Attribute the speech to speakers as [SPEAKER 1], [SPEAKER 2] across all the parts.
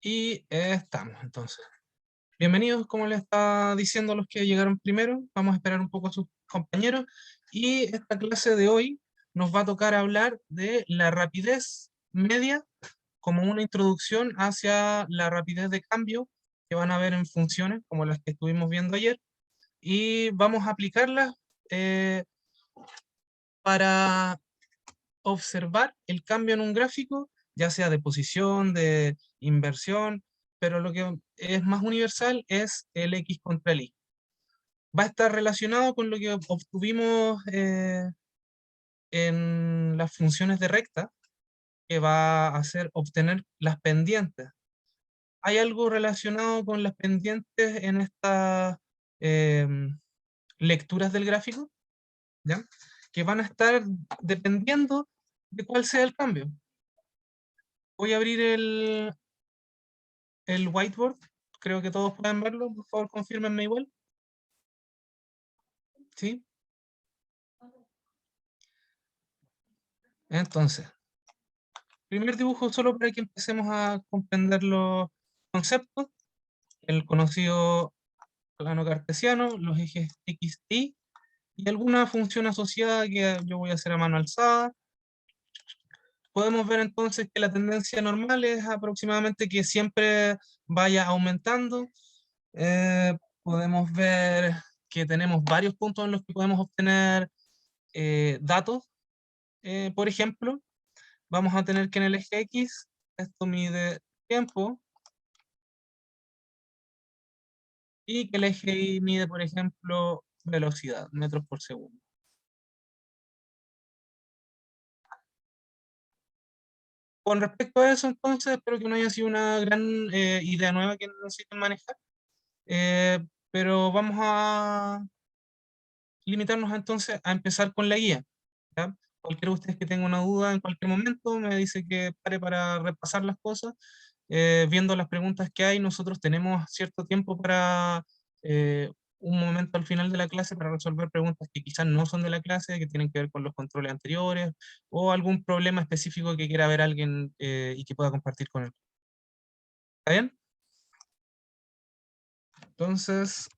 [SPEAKER 1] Y estamos, entonces. Bienvenidos, como les estaba diciendo a los que llegaron primero. Vamos a esperar un poco a sus compañeros. Y esta clase de hoy nos va a tocar hablar de la rapidez media como una introducción hacia la rapidez de cambio que van a ver en funciones como las que estuvimos viendo ayer. Y vamos a aplicarlas eh, para observar el cambio en un gráfico, ya sea de posición, de inversión, pero lo que es más universal es el X contra el Y. Va a estar relacionado con lo que obtuvimos en las funciones de recta, que va a hacer obtener las pendientes. ¿Hay algo relacionado con las pendientes en estas eh, lecturas del gráfico? ¿Ya? Que van a estar dependiendo de cuál sea el cambio. Voy a abrir el whiteboard. Creo que todos pueden verlo. Por favor, confírmenme igual. ¿Sí? Entonces, primer dibujo solo para que empecemos a comprender los conceptos. El conocido plano cartesiano, los ejes X, y alguna función asociada que yo voy a hacer a mano alzada. Podemos ver entonces que la tendencia normal es aproximadamente que siempre vaya aumentando. Podemos ver que tenemos varios puntos en los que podemos obtener datos. Por ejemplo, vamos a tener que en el eje X, esto mide tiempo, y que el eje Y mide, por ejemplo, velocidad, metros por segundo. Con respecto a eso, entonces, espero que no haya sido una gran idea nueva que necesiten manejar, eh, pero vamos a limitarnos entonces a empezar con la guía. ¿Ya? Cualquiera de ustedes que tenga una duda en cualquier momento me dice que pare para repasar las cosas. Viendo las preguntas que hay, nosotros tenemos cierto tiempo para un momento al final de la clase para resolver preguntas que quizás no son de la clase, que tienen que ver con los controles anteriores o algún problema específico que quiera ver alguien y que pueda compartir con él. ¿Está bien? Entonces,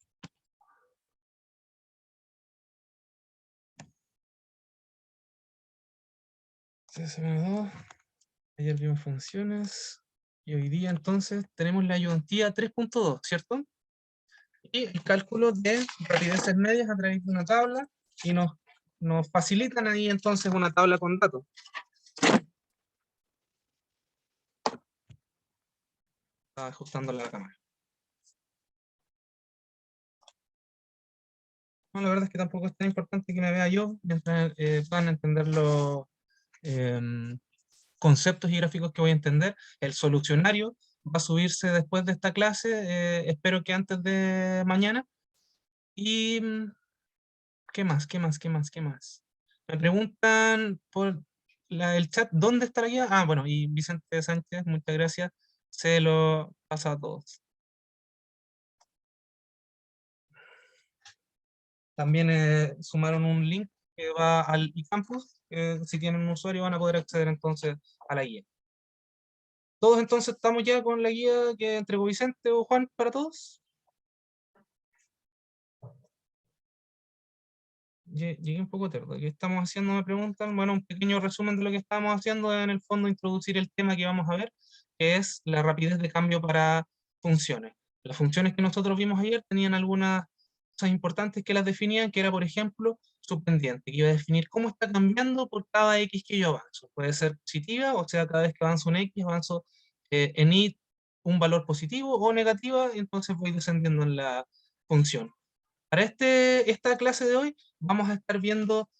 [SPEAKER 1] CSM2, ayer vimos funciones y hoy día entonces tenemos la ayudantía 3.2, ¿cierto? Y el cálculo de rapideces medias a través de una tabla y nos facilitan ahí entonces una tabla con datos. Estaba ajustando la cámara. No, la verdad es que tampoco es tan importante que me vea yo, mientras puedan entender los conceptos y gráficos que voy a entender. El solucionario va a subirse después de esta clase, espero que antes de mañana. Y ¿qué más? ¿Qué más? ¿Qué más? ¿Qué más? Me preguntan por el chat, ¿dónde está la guía? Ah, bueno, y Vicente Sánchez, muchas gracias. Se lo pasa a todos. También sumaron un link que va al eCampus, que si tienen un usuario van a poder acceder entonces a la guía. Todos entonces estamos ya con la guía que entregó Vicente o Juan para todos. Llegué un poco tarde. ¿Qué estamos haciendo? Me preguntan. Bueno, un pequeño resumen de lo que estamos haciendo, en el fondo introducir el tema que vamos a ver, que es la rapidez de cambio para funciones. Las funciones que nosotros vimos ayer tenían algunas cosas importantes que las definían, que era, por ejemplo, su pendiente, que iba a definir cómo está cambiando por cada X que yo avanzo. Puede ser positiva, o sea, cada vez que avanzo un X, avanzo en Y un valor positivo o negativa, y entonces voy descendiendo en la función. Para esta clase de hoy vamos a estar viendo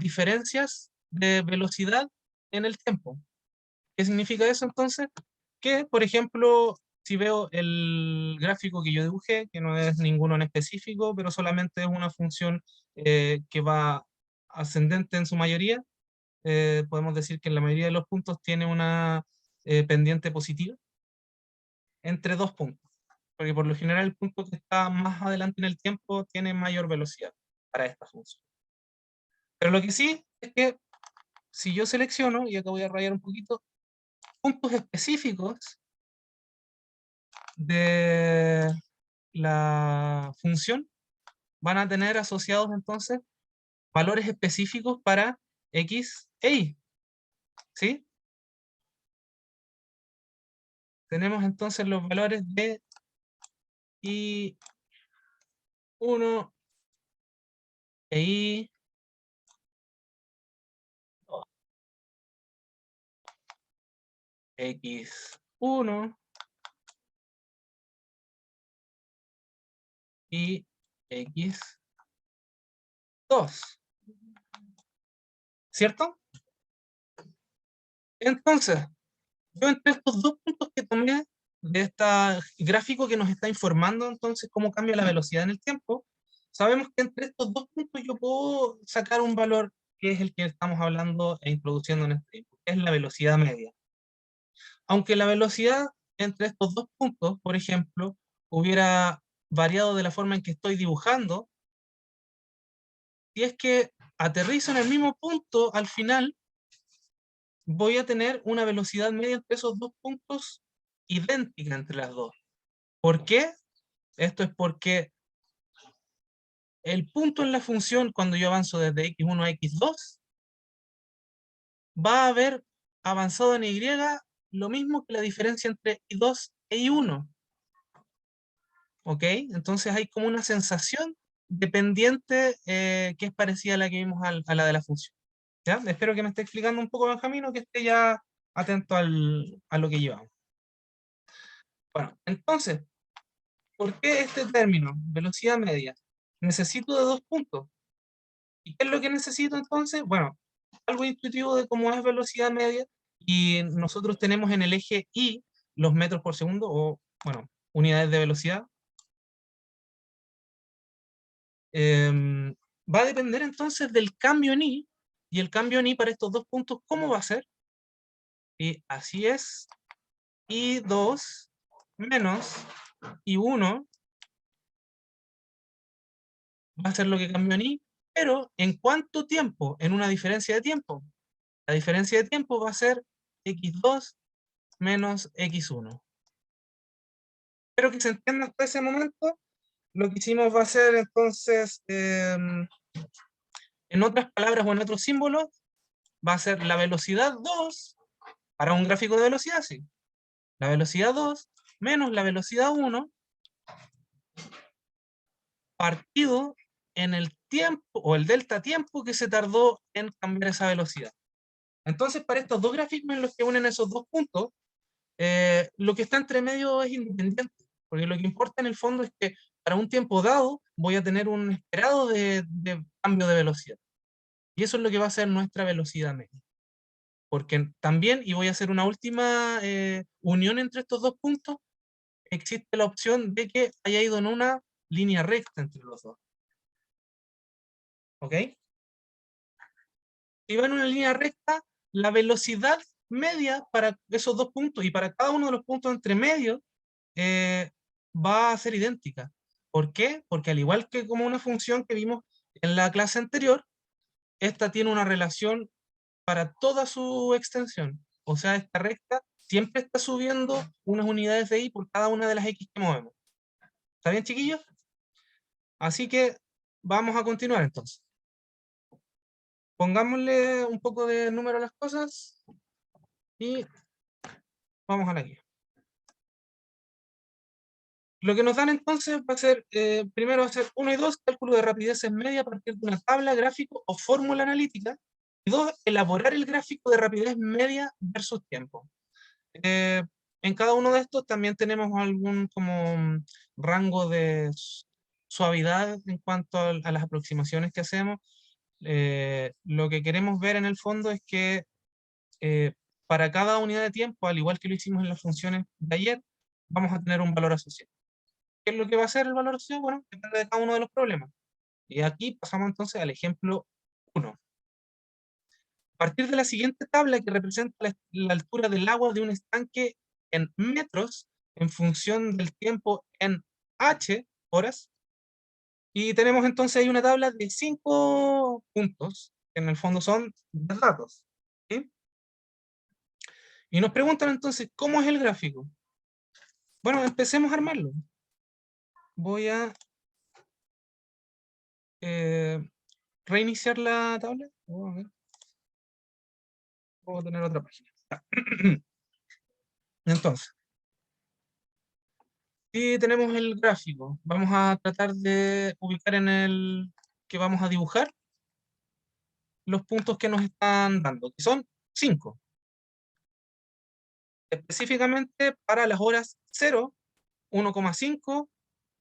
[SPEAKER 1] diferencias de velocidad en el tiempo. ¿Qué significa eso entonces? Que, por ejemplo, si veo el gráfico que yo dibujé, que no es ninguno en específico, pero solamente es una función que va ascendente en su mayoría, podemos decir que en la mayoría de los puntos tiene una pendiente positiva entre dos puntos, porque por lo general el punto que está más adelante en el tiempo tiene mayor velocidad para esta función. Pero lo que sí es que si yo selecciono, y acá voy a rayar un poquito, puntos específicos de la función van a tener asociados entonces valores específicos para X e Y, ¿sí? Tenemos entonces los valores de I1 e I2, X1 y X2, ¿cierto? Entonces, yo entre estos dos puntos que tomé de este gráfico que nos está informando entonces cómo cambia la velocidad en el tiempo, sabemos que entre estos dos puntos yo puedo sacar un valor que es el que estamos hablando e introduciendo en este tiempo, que es la velocidad media. Aunque la velocidad entre estos dos puntos, por ejemplo, hubiera variado de la forma en que estoy dibujando, si es que aterrizo en el mismo punto, al final voy a tener una velocidad media entre esos dos puntos idéntica entre las dos. ¿Por qué? Esto es porque el punto en la función, cuando yo avanzo desde x1 a x2, va a haber avanzado en y lo mismo que la diferencia entre y2 e y1. ¿Ok? Entonces hay como una sensación dependiente que es parecida a la que vimos a la de la función. ¿Ya? Espero que me esté explicando un poco, Benjamín, o que esté ya atento a lo que llevamos. Bueno, entonces, ¿por qué este término, velocidad media? Necesito de dos puntos. ¿Y qué es lo que necesito entonces? Bueno, algo intuitivo de cómo es velocidad media, y nosotros tenemos en el eje Y los metros por segundo, o, bueno, unidades de velocidad. Va a depender entonces del cambio en y el cambio en para estos dos puntos, ¿cómo va a ser? Y así es, I2 menos I1 va a ser lo que cambió en pero ¿en cuánto tiempo? En una diferencia de tiempo. La diferencia de tiempo va a ser X2 menos X1. Espero que se entienda hasta ese momento. Lo que hicimos va a ser entonces, en otras palabras o en otros símbolos, va a ser la velocidad 2 para un gráfico de velocidad, sí. La velocidad 2 menos la velocidad 1 partido en el tiempo o el delta tiempo que se tardó en cambiar esa velocidad. Entonces, para estos dos gráficos en los que unen esos dos puntos, lo que está entre medio es independiente, porque lo que importa en el fondo es que para un tiempo dado voy a tener un esperado de cambio de velocidad. Y eso es lo que va a ser nuestra velocidad media. Porque también, y voy a hacer una última unión entre estos dos puntos, existe la opción de que haya ido en una línea recta entre los dos. ¿Ok? Si va en una línea recta, la velocidad media para esos dos puntos y para cada uno de los puntos entre medio va a ser idéntica. ¿Por qué? Porque al igual que como una función que vimos en la clase anterior, esta tiene una relación para toda su extensión. O sea, esta recta siempre está subiendo unas unidades de y por cada una de las x que movemos. ¿Está bien, chiquillos? Así que vamos a continuar entonces. Pongámosle un poco de número a las cosas y vamos a la guía. Lo que nos dan entonces va a ser, primero va a ser 1 y 2, cálculo de rapideces media a partir de una tabla, gráfico o fórmula analítica. Y 2, elaborar el gráfico de rapidez media versus tiempo. Eh, en cada uno de estos también tenemos algún como rango de suavidad en cuanto a las aproximaciones que hacemos. Lo que queremos ver en el fondo es que para cada unidad de tiempo, al igual que lo hicimos en las funciones de ayer, vamos a tener un valor asociado. ¿Qué es lo que va a ser el valor asociado? Bueno, depende de cada uno de los problemas. Y aquí pasamos entonces al ejemplo 1. A partir de la siguiente tabla que representa la altura del agua de un estanque en metros en función del tiempo en h horas, y tenemos entonces ahí una tabla de 5 puntos, que en el fondo son datos. ¿Sí? Y nos preguntan entonces, ¿cómo es el gráfico? Bueno, empecemos a armarlo. Voy a reiniciar la tabla. A ver. Puedo tener otra página. Entonces, si tenemos el gráfico, vamos a tratar de ubicar en el que vamos a dibujar los puntos que nos están dando, que son 5. Específicamente para las horas 0, 1,5,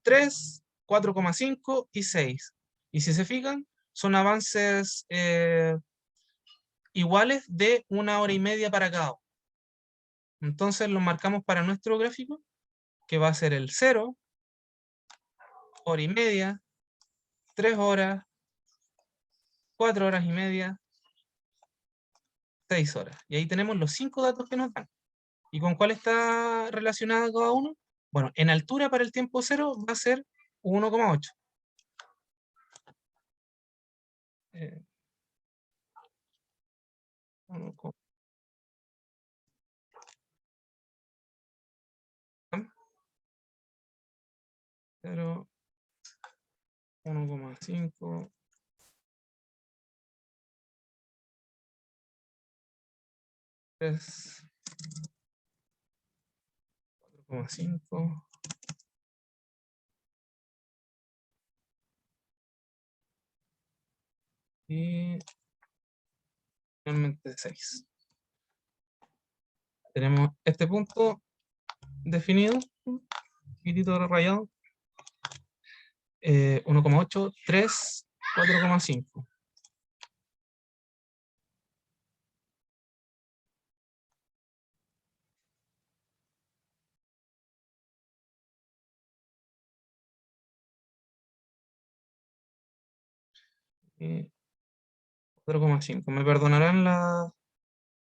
[SPEAKER 1] 3, 4,5 y 6. Y si se fijan, son avances iguales de 1 hora y media para cada uno. Entonces lo marcamos para nuestro gráfico, que va a ser el 0, hora y media, 3 horas, 4 horas y media, 6 horas. Y ahí tenemos los 5 datos que nos dan. ¿Y con cuál está relacionado cada uno? Bueno, en altura para el tiempo 0 va a ser 1,8. Eh, 0, 1,5, 3, 4,5 y finalmente 6. Tenemos este punto definido, chiquitito rayado, 1,8, 3, 4,5. Y 4,5. Me perdonarán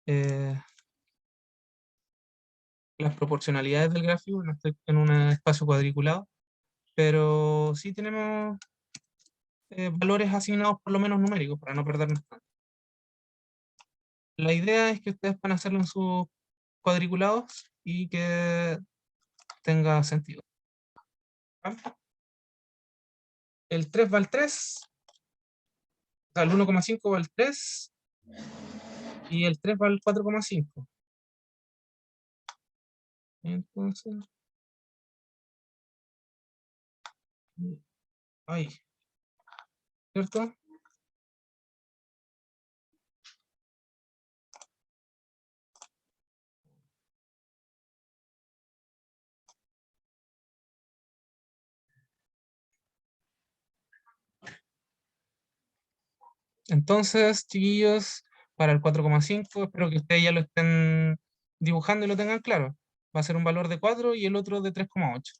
[SPEAKER 1] eh, las proporcionalidades del gráfico, no estoy en un espacio cuadriculado, pero sí tenemos valores asignados por lo menos numéricos para no perdernos tanto. La idea es que ustedes puedan hacerlo en sus cuadriculados y que tenga sentido. ¿Vale? El 3 va al 3, o sea, el 1,5 va al 3 y el 3 va al 4,5. Entonces, ahí, ¿cierto? Entonces, chiquillos, para el 4,5, espero que ustedes ya lo estén dibujando y lo tengan claro. Va a ser un valor de 4 y el otro de 3,8.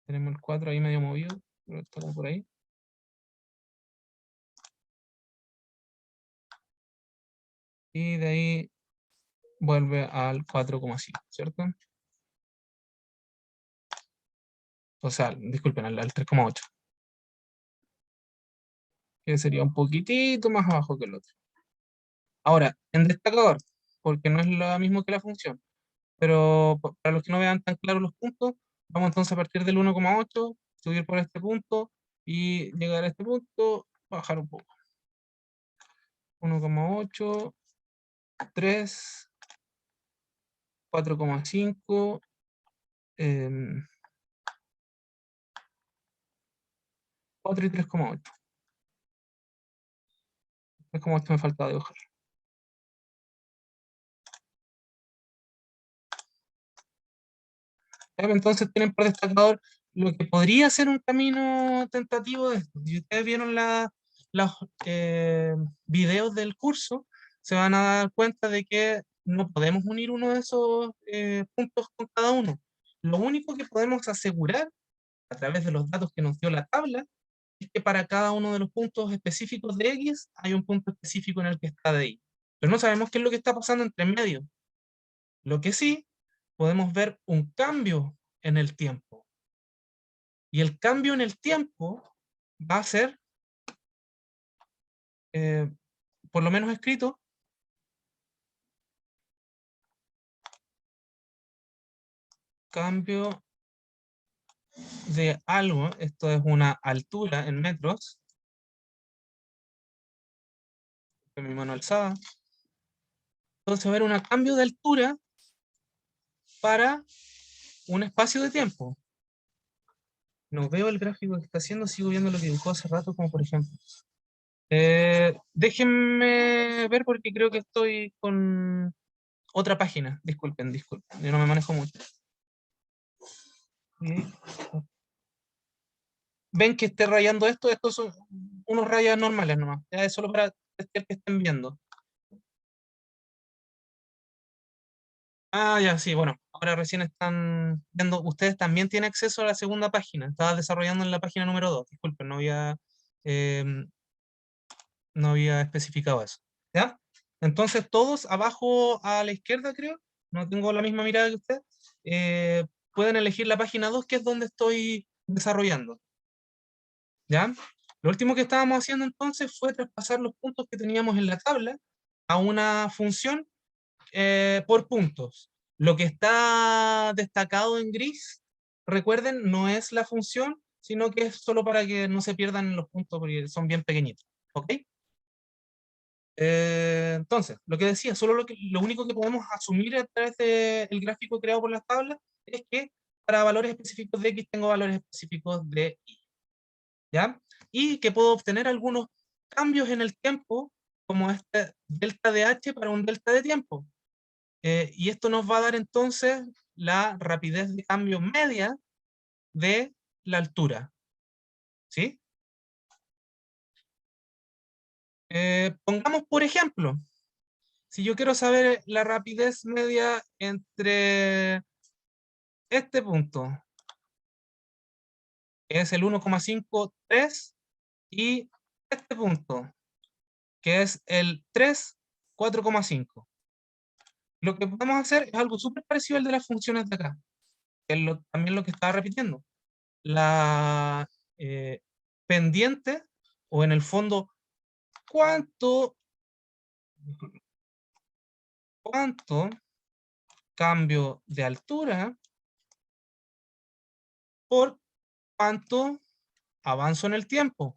[SPEAKER 1] Tenemos el 4 ahí medio movido, pero está como por ahí. Y de ahí vuelve al 4,5, ¿cierto? O sea, disculpen, al 3,8, que sería un poquitito más abajo que el otro. Ahora, en destacador, porque no es lo mismo que la función, pero para los que no vean tan claros los puntos, vamos entonces a partir del 1,8, subir por este punto y llegar a este punto, bajar un poco. 1,8, 3, 4,5, 4 y 3,8. 3,8 me falta dibujar. Entonces tienen por destacador lo que podría ser un camino tentativo de esto. Si ustedes vieron los videos del curso, se van a dar cuenta de que no podemos unir uno de esos puntos con cada uno. Lo único que podemos asegurar a través de los datos que nos dio la tabla es que para cada uno de los puntos específicos de X hay un punto específico en el que está de Y. Pero no sabemos qué es lo que está pasando entre medio. Lo que sí, podemos ver un cambio en el tiempo. Y el cambio en el tiempo va a ser, por lo menos escrito, cambio de algo, esto es una altura en metros, con mi mano alzada. Entonces va a haber un cambio de altura para un espacio de tiempo. No veo el gráfico que está haciendo, sigo viendo lo que dibujó hace rato, como por ejemplo. Déjenme ver porque creo que estoy con otra página. Disculpen, yo no me manejo mucho. ¿Ven que esté rayando esto? Estos son unos rayas normales nomás. Ya es solo para que estén viendo. Ah, ya, sí, bueno. Ahora recién están viendo. Ustedes también tienen acceso a la segunda página. Estaba desarrollando en la página número 2. Disculpen, eh, no había especificado eso. ¿Ya? Entonces todos abajo a la izquierda, creo, no tengo la misma mirada que usted, pueden elegir la página 2, que es donde estoy desarrollando. ¿Ya? Lo último que estábamos haciendo entonces fue traspasar los puntos que teníamos en la tabla a una función por puntos. Lo que está destacado en gris, recuerden, no es la función, sino que es solo para que no se pierdan los puntos porque son bien pequeñitos. ¿Ok? Entonces, lo que decía, solo lo único que podemos asumir a través del gráfico creado por las tablas es que para valores específicos de X tengo valores específicos de Y. ¿Ya? Y que puedo obtener algunos cambios en el tiempo, como este delta de H para un delta de tiempo. Y esto nos va a dar entonces la rapidez de cambio media de la altura. ¿Sí? Pongamos, por ejemplo, si yo quiero saber la rapidez media entre este punto, que es el 1,53, y este punto, que es el 3, 4,5. Lo que podemos hacer es algo súper parecido al de las funciones de acá, que es también lo que estaba repitiendo. La pendiente, o en el fondo, cuánto, cuánto cambio de altura por cuánto avanzo en el tiempo.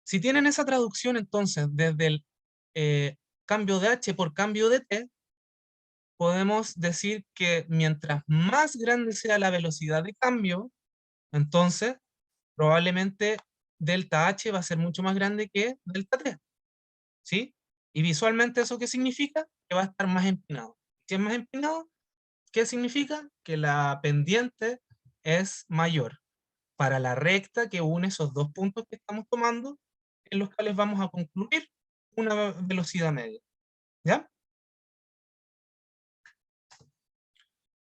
[SPEAKER 1] Si tienen esa traducción, entonces, desde el cambio de h por cambio de t, podemos decir que mientras más grande sea la velocidad de cambio, entonces probablemente delta h va a ser mucho más grande que delta t. ¿Sí? Y visualmente, ¿eso qué significa? Que va a estar más empinado. Si es más empinado, ¿qué significa? Que la pendiente es mayor para la recta que une esos dos puntos que estamos tomando, en los cuales vamos a concluir una velocidad media. ¿Ya?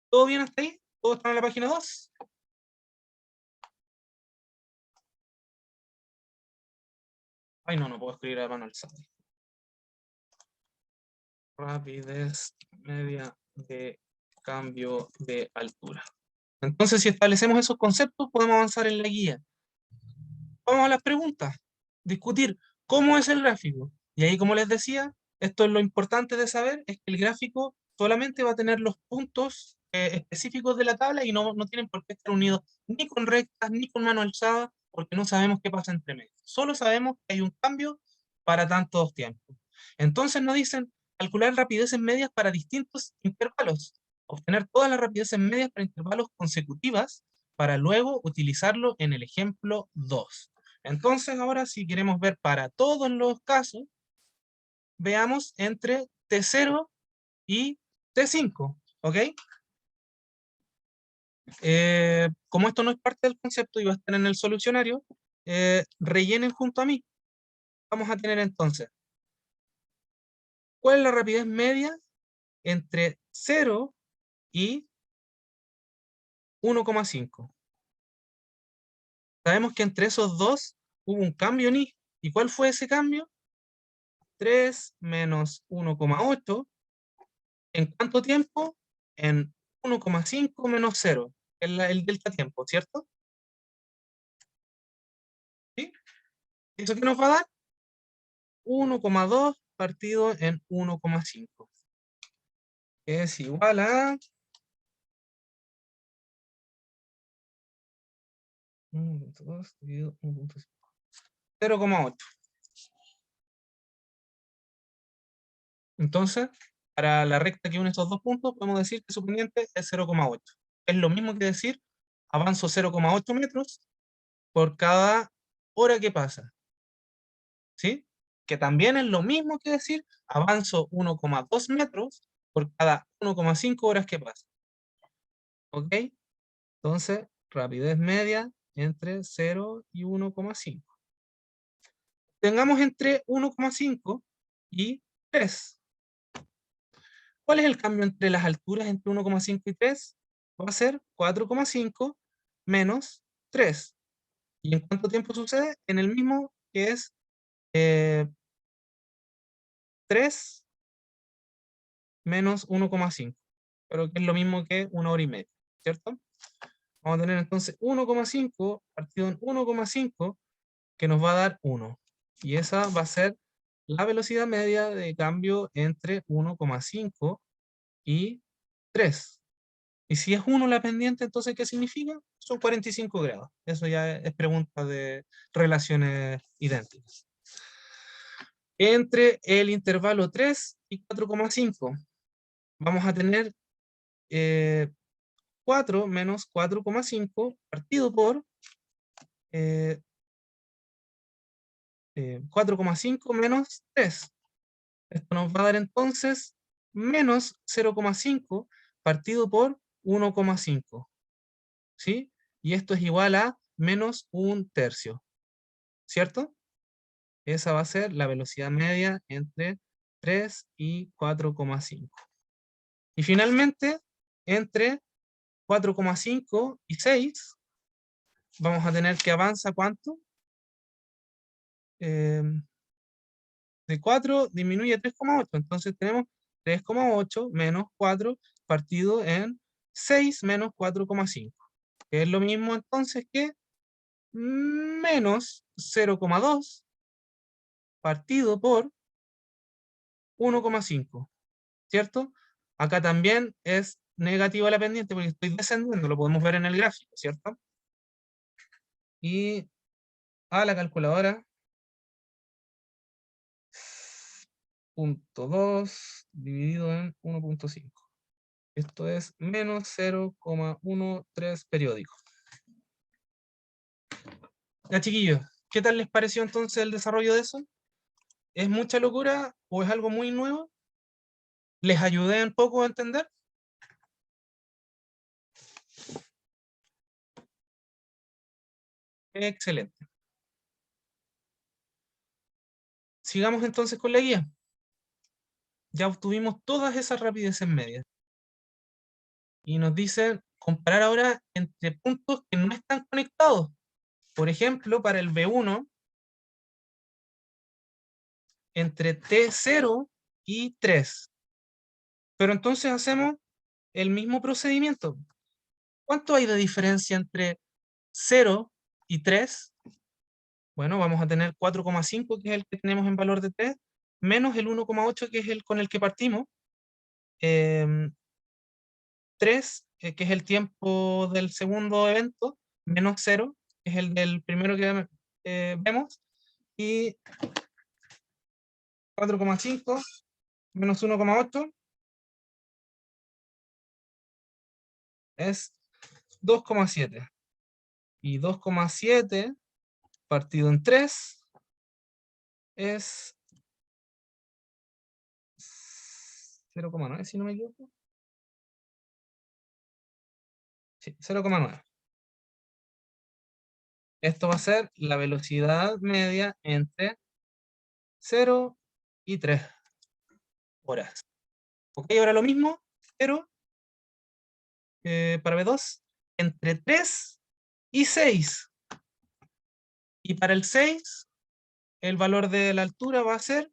[SPEAKER 1] ¿Todo bien hasta ahí? ¿Todo está en la página 2? Ay, no puedo escribir a mano alzada. Rapidez media de cambio de altura. Entonces, si establecemos esos conceptos, podemos avanzar en la guía. Vamos a las preguntas. Discutir cómo es el gráfico. Y ahí, como les decía, esto es lo importante de saber, es que el gráfico solamente va a tener los puntos específicos de la tabla y no tienen por qué estar unidos ni con rectas ni con mano alzada, porque no sabemos qué pasa entre medio. Solo sabemos que hay un cambio para tantos tiempos. Entonces nos dicen calcular rapideces medias para distintos intervalos, obtener todas las rapideces medias para intervalos consecutivas para luego utilizarlo en el ejemplo 2. Entonces, ahora si queremos ver para todos los casos, veamos entre T0 y T5, ¿ok? Como esto no es parte del concepto y va a estar en el solucionario, rellenen junto a mí. Vamos a tener entonces, ¿cuál es la rapidez media entre 0 y 1,5? sabemos que entre esos dos hubo un cambio en I. ¿Y cuál fue ese cambio? 3 menos 1,8. ¿En cuánto tiempo? En 1,5 menos 0, el delta tiempo, ¿cierto? ¿Sí? ¿Eso qué nos va a dar? 1,2 partido en 1,5. Es igual a 1,2 dividido 1,5. 0,8. Entonces, para la recta que une estos dos puntos, podemos decir que su pendiente es 0,8. Es lo mismo que decir, avanzo 0,8 metros por cada hora que pasa. ¿Sí? Que también es lo mismo que decir, avanzo 1,2 metros por cada 1,5 horas que pasa. ¿Ok? Entonces, rapidez media entre 0 y 1,5. Tengamos entre 1,5 y 3. ¿Cuál es el cambio entre las alturas entre 1,5 y 3? Va a ser 4,5 menos 3. ¿Y en cuánto tiempo sucede? En el mismo que es 3 menos 1,5. Pero que es lo mismo que 1 hora y media, ¿cierto? Vamos a tener entonces 1,5 partido en 1,5 que nos va a dar 1. Y esa va a ser la velocidad media de cambio entre 1,5 y 3. Y si es 1 la pendiente, entonces, ¿qué significa? Son 45 grados. Eso ya es pregunta de relaciones idénticas. Entre el intervalo 3 y 4,5, vamos a tener 4 menos 4,5 partido por 4,5 menos 3. Esto nos va a dar entonces menos 0,5 partido por 1,5. ¿Sí? Y esto es igual a menos 1/3. ¿Cierto? Esa va a ser la velocidad media entre 3 y 4,5. Y finalmente, entre 4,5 y 6, vamos a tener que avanza ¿cuánto? De 4 disminuye a 3,8. Entonces tenemos 3,8 menos 4 partido en 6 menos 4,5. Que es lo mismo entonces que menos 0,2 partido por 1,5. ¿Cierto? Acá también es negativa la pendiente porque estoy descendiendo, lo podemos ver en el gráfico, ¿cierto? Y a la calculadora, 0,2 dividido en 1,5. Esto es menos 0,13 periódico. Ya, chiquillos, ¿qué tal les pareció entonces el desarrollo de eso? ¿Es mucha locura o es algo muy nuevo? ¿Les ayudé un poco a entender? Excelente. Sigamos entonces con la guía. Ya obtuvimos todas esas rapideces medias. Y nos dicen comparar ahora entre puntos que no están conectados. Por ejemplo, para el B1, entre T0 y 3. Pero entonces hacemos el mismo procedimiento. ¿Cuánto hay de diferencia entre 0 y 3? Bueno, vamos a tener 4,5, que es el que tenemos en valor de 3, menos el 1,8, que es el con el que partimos. 3, que es el tiempo del segundo evento, menos 0, que es el del primero que vemos, y 4,5 menos 1,8 es 2,7. Y 2,7 partido en 3 es 0,9, si no me equivoco. Sí, 0,9. Esto va a ser la velocidad media entre 0 y 3 horas. Ok, ahora lo mismo, pero para B2, entre 3 y 6. Y para el 6, el valor de la altura va a ser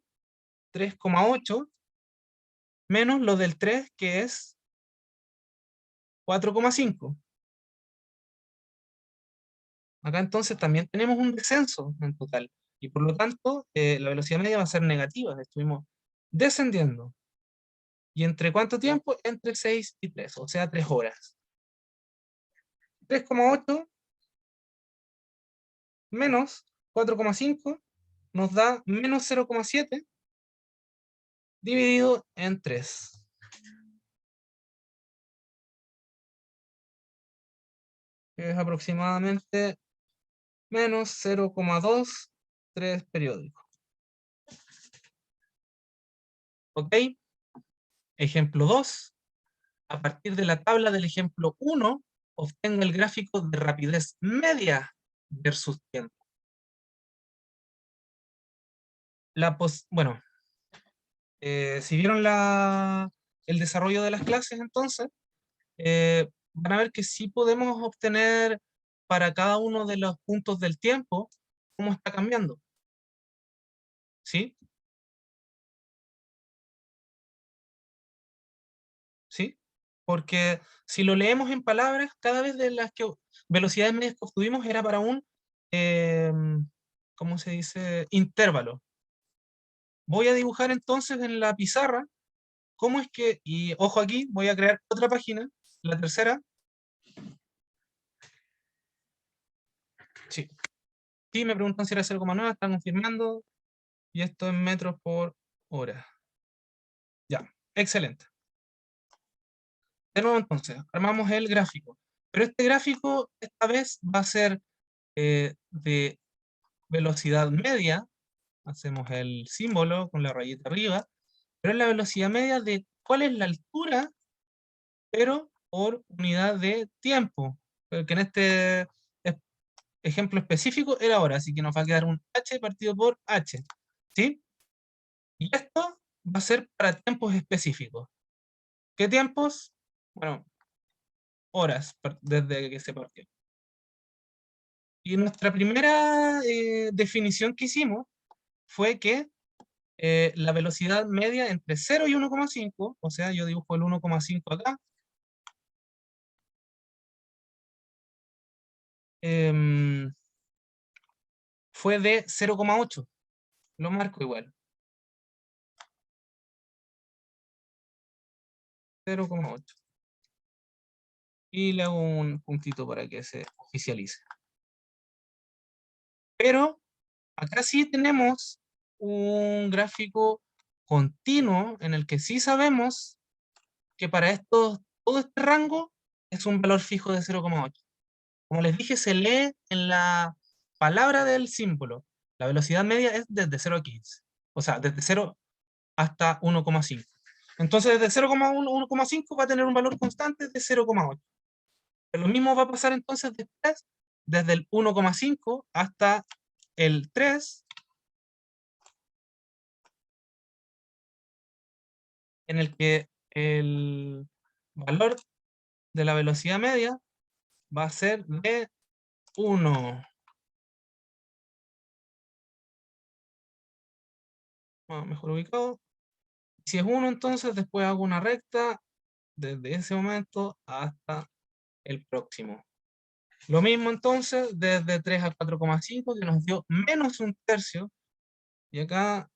[SPEAKER 1] 3,8 menos lo del 3, que es 4,5. Acá entonces también tenemos un descenso en total. Y por lo tanto, la velocidad media va a ser negativa. Estuvimos descendiendo. ¿Y entre cuánto tiempo? Entre 6 y 3, o sea, 3 horas. 3,8 menos 4,5 nos da menos 0,7 dividido en 3, que es aproximadamente menos 0,23 periódicos. ¿Ok? Ejemplo 2. A partir de la tabla del ejemplo 1, obtengo el gráfico de rapidez media versus tiempo. Bueno, si vieron el desarrollo de las clases, entonces, van a ver que sí podemos obtener para cada uno de los puntos del tiempo cómo está cambiando. ¿Sí? ¿Sí? Porque si lo leemos en palabras, cada vez de las velocidades medias que obtuvimos era para un, eh, ¿cómo se dice? Intervalo. Voy a dibujar entonces en la pizarra cómo es que, y ojo aquí, voy a crear otra página, la tercera. Sí. Sí, me preguntan si era 0,9, están confirmando, y esto en metros por hora. Ya, excelente. De nuevo entonces, armamos el gráfico. Pero este gráfico esta vez va a ser de velocidad media. Hacemos el símbolo con la rayita arriba, pero es la velocidad media de cuál es la altura, pero por unidad de tiempo. Que en este ejemplo específico era hora, así que nos va a quedar un h partido por h. ¿Sí? Y esto va a ser para tiempos específicos. ¿Qué tiempos? Bueno, horas desde que se partió. Y nuestra primera definición que hicimos fue que la velocidad media entre 0 y 1,5, o sea, yo dibujo el 1,5 acá, fue de 0,8. Lo marco igual. 0,8. Y le hago un puntito para que se oficialice. Pero acá sí tenemos un gráfico continuo en el que sí sabemos que para todo este rango es un valor fijo de 0,8. Como les dije, se lee en la palabra del símbolo. La velocidad media es desde 0 a 15. O sea, desde 0 hasta 1,5. Entonces, desde 0,1 a 1,5 va a tener un valor constante de 0,8. Lo mismo va a pasar entonces después, desde el 1,5 hasta el 3, en el que el valor de la velocidad media va a ser de 1. Mejor ubicado. Si es 1, entonces después hago una recta desde ese momento hasta el próximo. Lo mismo entonces desde 3 a 4,5, que nos dio menos un tercio. Y acá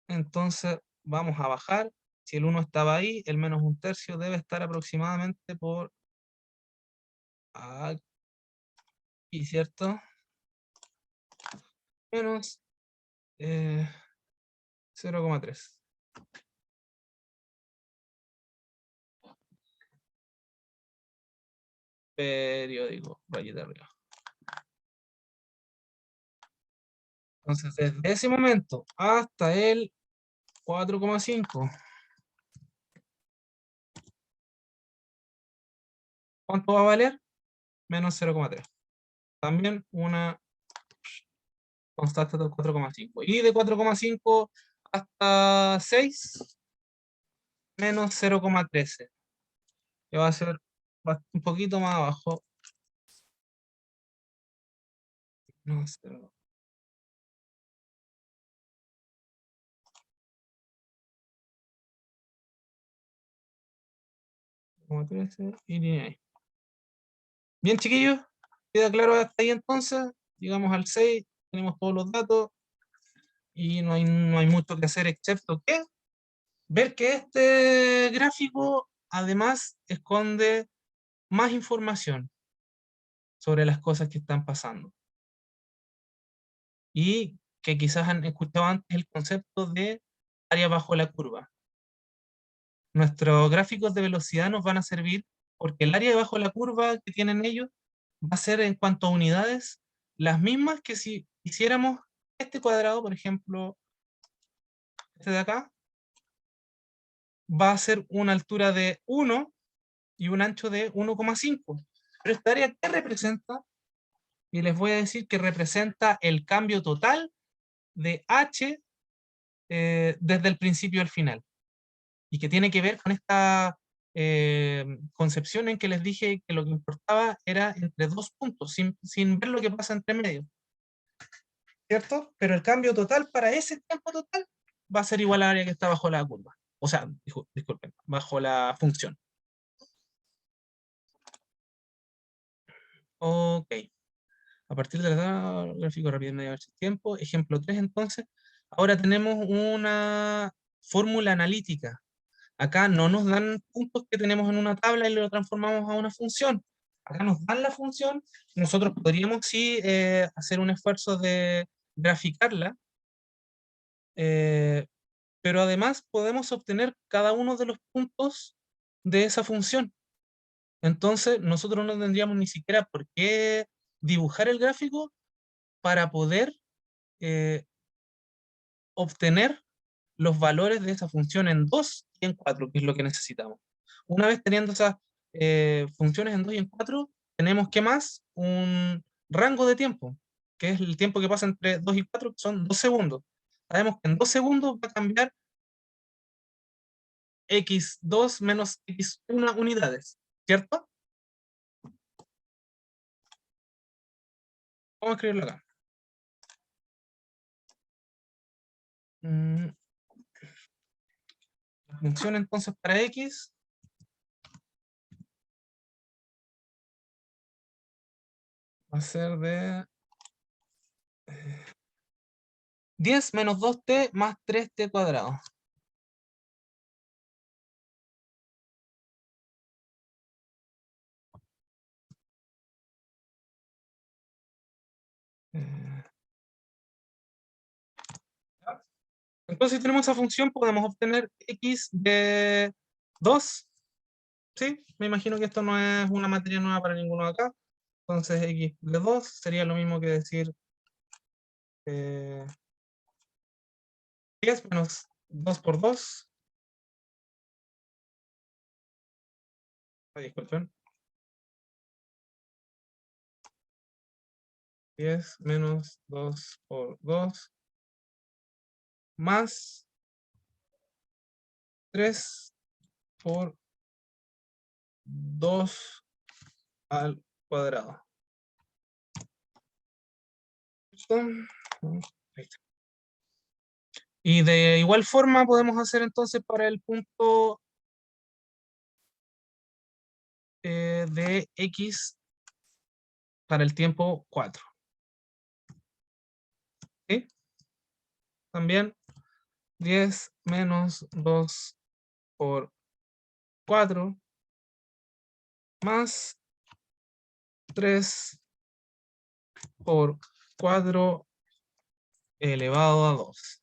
[SPEAKER 1] entonces vamos a bajar. Si el 1 estaba ahí, el menos un tercio debe estar aproximadamente por aquí, ¿cierto? Menos 0,3. Periódico, rayita arriba. Entonces, desde ese momento hasta el 4,5, ¿cuánto va a valer? Menos 0,3. También una constante de 4,5. Y de 4,5 hasta 6, menos 0,13. Que va a ser un poquito más abajo. No, 0, 13 y línea ahí. Bien, chiquillos, queda claro hasta ahí entonces. Llegamos al 6, tenemos todos los datos y no hay mucho que hacer excepto que ver que este gráfico además esconde más información sobre las cosas que están pasando. Y que quizás han escuchado antes el concepto de área bajo la curva. Nuestros gráficos de velocidad nos van a servir porque el área bajo la curva que tienen ellos va a ser en cuanto a unidades las mismas que si hiciéramos este cuadrado, por ejemplo, este de acá, va a ser una altura de 1 y un ancho de 1,5. Pero esta área, ¿qué representa? Y les voy a decir que representa el cambio total de h desde el principio al final. Y que tiene que ver con esta concepción en que les dije que lo que importaba era entre dos puntos, sin ver lo que pasa entre medio. ¿Cierto? Pero el cambio total para ese tiempo total va a ser igual al área que está bajo la curva. O sea, disculpen, bajo la función. Ok. A partir de la gráfico rápido medio tiempo, ejemplo 3 entonces, ahora tenemos una fórmula analítica. Acá no nos dan puntos que tenemos en una tabla y lo transformamos a una función. Acá nos dan la función, nosotros podríamos sí hacer un esfuerzo de graficarla, eh, pero además podemos obtener cada uno de los puntos de esa función. Entonces nosotros no tendríamos ni siquiera por qué dibujar el gráfico para poder eh, obtener los valores de esa función en 2 y en 4, que es lo que necesitamos. Una vez teniendo esas funciones en 2 y en 4, tenemos que más un rango de tiempo, que es el tiempo que pasa entre 2 y 4, que son 2 segundos. Sabemos que en 2 segundos va a cambiar x2 menos x1 unidades, ¿cierto? Vamos a escribirlo acá. La función entonces para x va a ser de 10 menos 2t más 3t cuadrado. Eh, Entonces, si tenemos esa función, podemos obtener x de 2. ¿Sí? Me imagino que esto no es una materia nueva para ninguno de acá. Entonces, x de 2 sería lo mismo que decir 10 menos 2 por 2. Disculpen. 10 menos 2 por 2 más 3 por 2 al cuadrado. ¿Listo? Ahí está. Y de igual forma podemos hacer entonces para el punto de x para el tiempo 4. ¿Sí? También 10 menos 2 por 4 más 3 por 4 elevado a 2.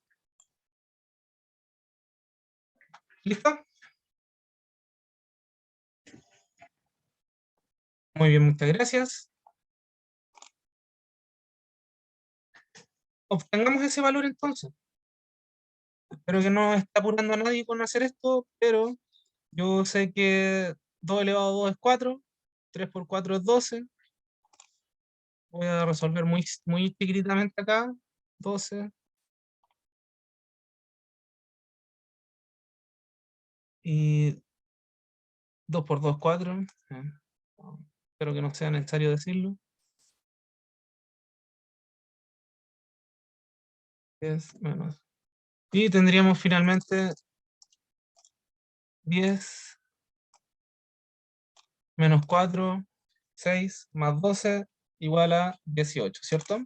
[SPEAKER 1] ¿Listo? Muy bien, muchas gracias. Obtengamos ese valor entonces. Espero que no esté apurando a nadie con hacer esto, pero yo sé que 2 elevado a 2 es 4, 3 por 4 es 12. Voy a resolver muy chiquititamente acá. 12 y 2 por 2, 4. Espero que no sea necesario decirlo. 10 menos. Y tendríamos finalmente 10 menos 4, 6 más 12 igual a 18, ¿cierto?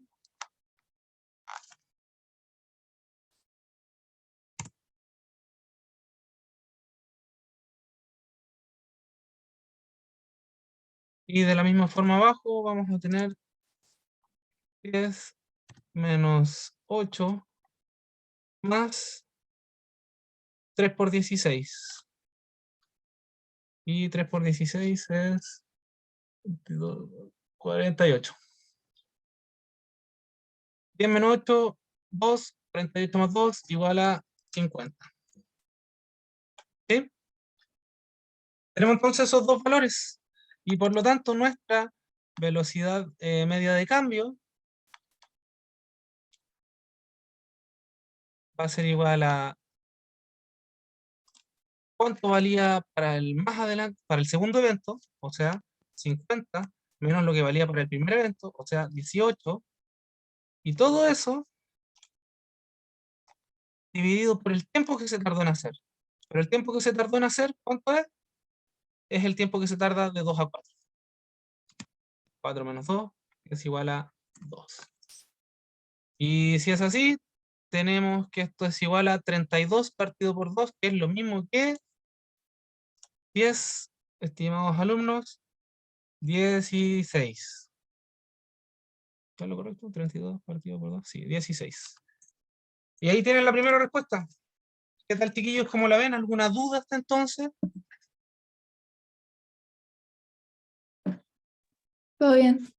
[SPEAKER 1] Y de la misma forma abajo vamos a tener 10 menos 8 más 3 por 16. Y 3 por 16 es 22, 48. 10 menos 8, 2, 48 más 2 igual a 50. ¿Sí? Tenemos entonces esos dos valores. Y por lo tanto nuestra velocidad media de cambio va a ser igual a cuánto valía para el más adelante, para el segundo evento, o sea, 50, menos lo que valía para el primer evento, o sea, 18, y todo eso dividido por el tiempo que se tardó en hacer. Pero el tiempo que se tardó en hacer, ¿cuánto es? Es el tiempo que se tarda de 2 a 4. 4 menos 2 es igual a 2. Y si es así, tenemos que esto es igual a 32 partido por 2, que es lo mismo que 10, estimados alumnos, 16. ¿Está lo correcto? 32 partido por 2, sí, 16. Y ahí tienen la primera respuesta. ¿Qué tal, chiquillos? ¿Cómo la ven? ¿Alguna duda hasta entonces?
[SPEAKER 2] Todo bien.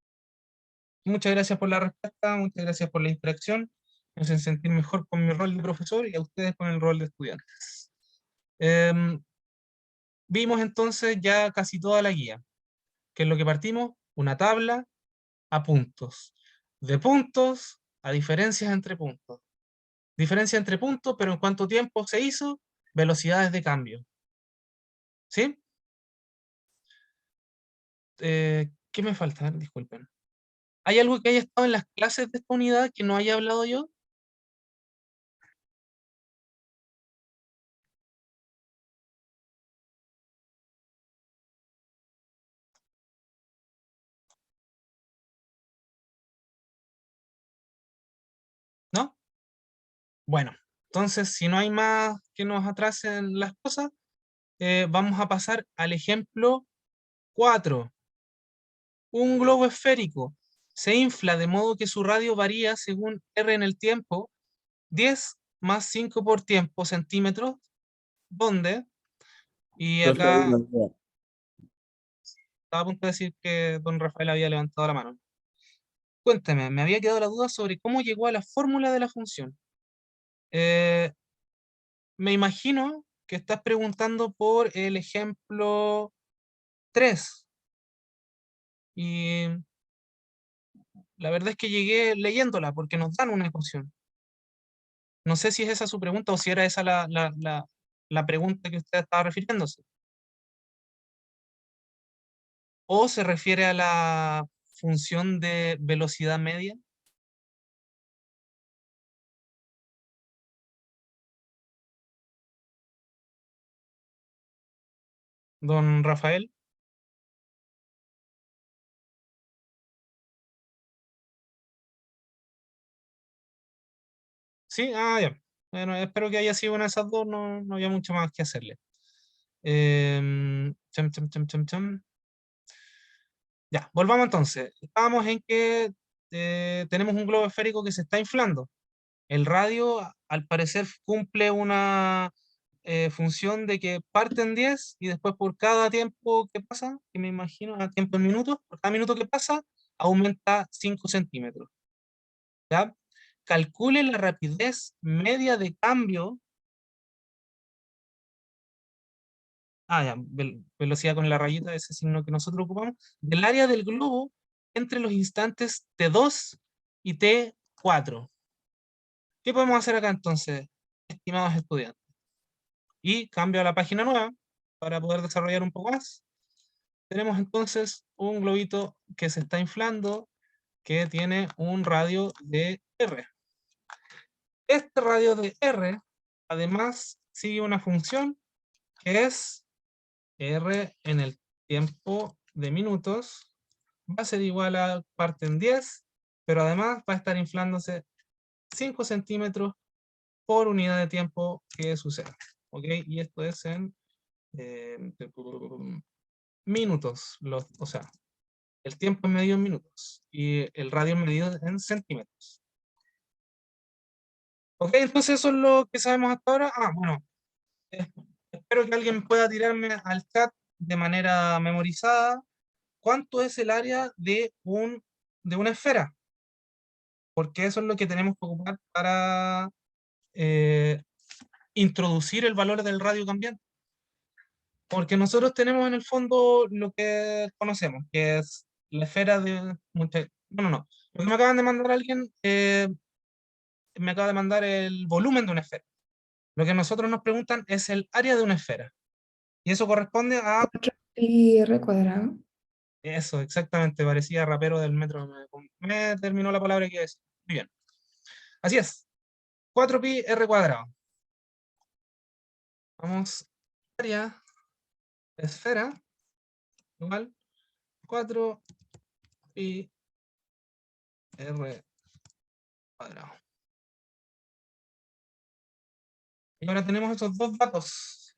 [SPEAKER 1] Muchas gracias por la respuesta, muchas gracias por la interacción. Me hacen sentir mejor con mi rol de profesor y a ustedes con el rol de estudiantes. Vimos entonces ya casi toda la guía. ¿Qué es lo que partimos? Una tabla a puntos. De puntos a diferencias entre puntos. Diferencia entre puntos, pero en cuánto tiempo se hizo, velocidades de cambio. ¿Sí? ¿Qué me falta? Disculpen. ¿Hay algo que haya estado en las clases de esta unidad que no haya hablado yo? ¿No? Bueno, entonces si no hay más que nos atrasen las cosas, vamos a pasar al ejemplo 4. Un globo esférico se infla de modo que su radio varía según R en el tiempo, 10 más 5 por tiempo centímetros, ¿dónde? Y
[SPEAKER 3] Profe, hay
[SPEAKER 1] acá
[SPEAKER 3] una duda.
[SPEAKER 1] estaba a punto de decir que don Rafael había levantado la mano. Cuénteme, me había quedado la duda sobre cómo llegó a la fórmula de la función. Eh, Me imagino que estás preguntando por el ejemplo 3. Y la verdad es que llegué leyéndola porque nos dan una ecuación. No sé si es esa su pregunta o si era esa la pregunta que usted estaba refiriéndose. ¿O se refiere a la función de velocidad media, don Rafael? Sí, ya. Bueno, espero que haya sido una de esas dos, no había mucho más que hacerle. Cham, cham, cham, cham, cham. Ya, volvamos entonces. Estábamos en que tenemos un globo esférico que se está inflando. El radio, al parecer, cumple una función de que parte en 10 y después por cada tiempo que pasa, que me imagino a tiempo en minutos, por cada minuto que pasa, aumenta 5 centímetros. ¿Ya? Calcule la rapidez media de cambio. Ya, velocidad con la rayita, ese signo que nosotros ocupamos, del área del globo entre los instantes T2 y T4. ¿Qué podemos hacer acá entonces, estimados estudiantes? Y cambio a la página nueva para poder desarrollar un poco más. Tenemos entonces un globito que se está inflando, que tiene un radio de R. Este radio de R, además, sigue una función que es R en el tiempo de minutos, va a ser igual a parte en 10, pero además va a estar inflándose 5 centímetros por unidad de tiempo que sucede. ¿Ok? Y esto es en minutos, o sea, el tiempo es medido en minutos y el radio es medido en centímetros. ¿Ok? Entonces eso es lo que sabemos hasta ahora. Bueno, eh, espero que alguien pueda tirarme al chat de manera memorizada cuánto es el área de una esfera, porque eso es lo que tenemos que ocupar para eh, introducir el valor del radio cambiante. Porque nosotros tenemos en el fondo lo que conocemos, que es la esfera de... No, no, no. Lo que me acaban de mandar alguien, me acaba de mandar el volumen de una esfera. Lo que nosotros nos preguntan es el área de una esfera. Y eso corresponde a...
[SPEAKER 2] 4πr cuadrado.
[SPEAKER 1] Eso, exactamente, parecía rapero del metro. Me terminó la palabra que iba a decir. Muy bien. Así es. 4pi r cuadrado. Vamos, área, esfera, igual 4pi r cuadrado. Y ahora tenemos estos dos datos.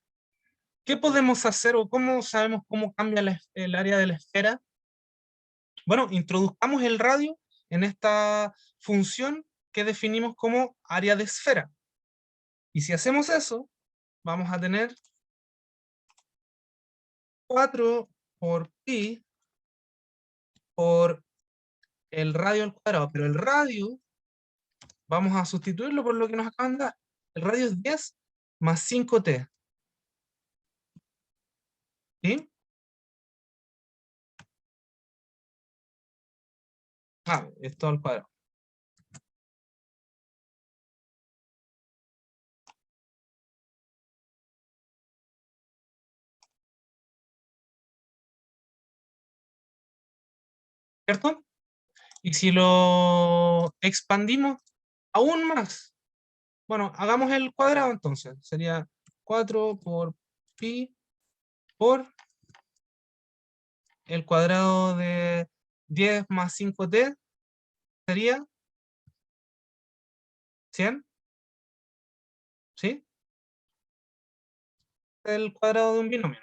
[SPEAKER 1] ¿Qué podemos hacer o cómo sabemos cómo cambia el área de la esfera? Bueno, introduzcamos el radio en esta función que definimos como área de esfera. Y si hacemos eso, vamos a tener 4 por pi por el radio al cuadrado. Pero el radio, vamos a sustituirlo por lo que nos acaban de dar. El radio es 10 más 5t. ¿Sí? Esto al cuadrado. ¿Cierto? Y si lo expandimos aún más, bueno, hagamos el cuadrado entonces. Sería 4 por pi por el cuadrado de 10 más 5t sería 100, ¿sí? El cuadrado de un binomio.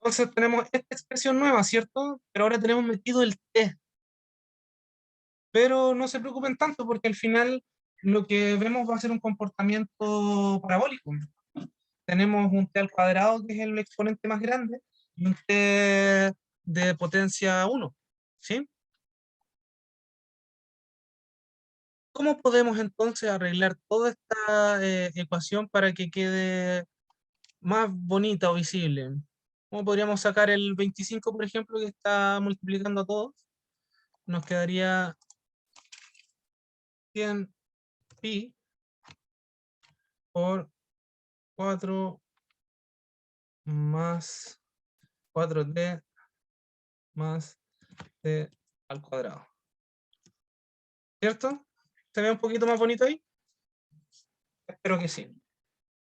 [SPEAKER 1] Entonces tenemos esta expresión nueva, ¿cierto? Pero ahora tenemos metido el t. Pero no se preocupen tanto porque al final lo que vemos va a ser un comportamiento parabólico. Tenemos un t al cuadrado, que es el exponente más grande, y un t de potencia 1, ¿sí? ¿Cómo podemos entonces arreglar toda esta ecuación para que quede más bonita o visible? ¿Cómo podríamos sacar el 25, por ejemplo, que está multiplicando a todos? Nos quedaría 100 pi por 4 más 4t más t al cuadrado. ¿Cierto? ¿Se ve un poquito más bonito ahí? Espero que sí.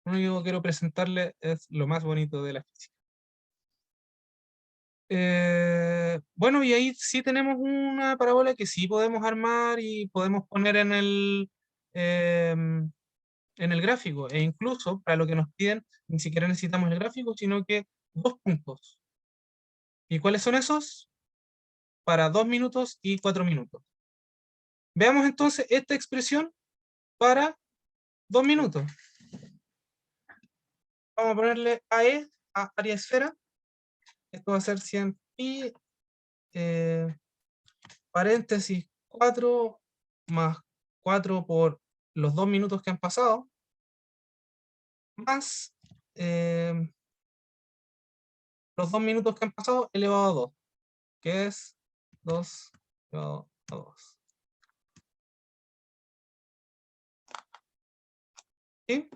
[SPEAKER 1] Lo único que quiero presentarle es lo más bonito de la física. Bueno, y ahí sí tenemos una parábola que sí podemos armar y podemos poner en el gráfico. E incluso, para lo que nos piden, ni siquiera necesitamos el gráfico, sino que 2 puntos. ¿Y cuáles son esos? Para 2 minutos y 4 minutos. Veamos entonces esta expresión para 2 minutos. Vamos a ponerle AE, a área esfera. Esto va a ser 100 pi, paréntesis 4 más 4 por los 2 minutos que han pasado, más los 2 minutos que han pasado elevado a 2, que es 2 elevado a 2. ¿Sí?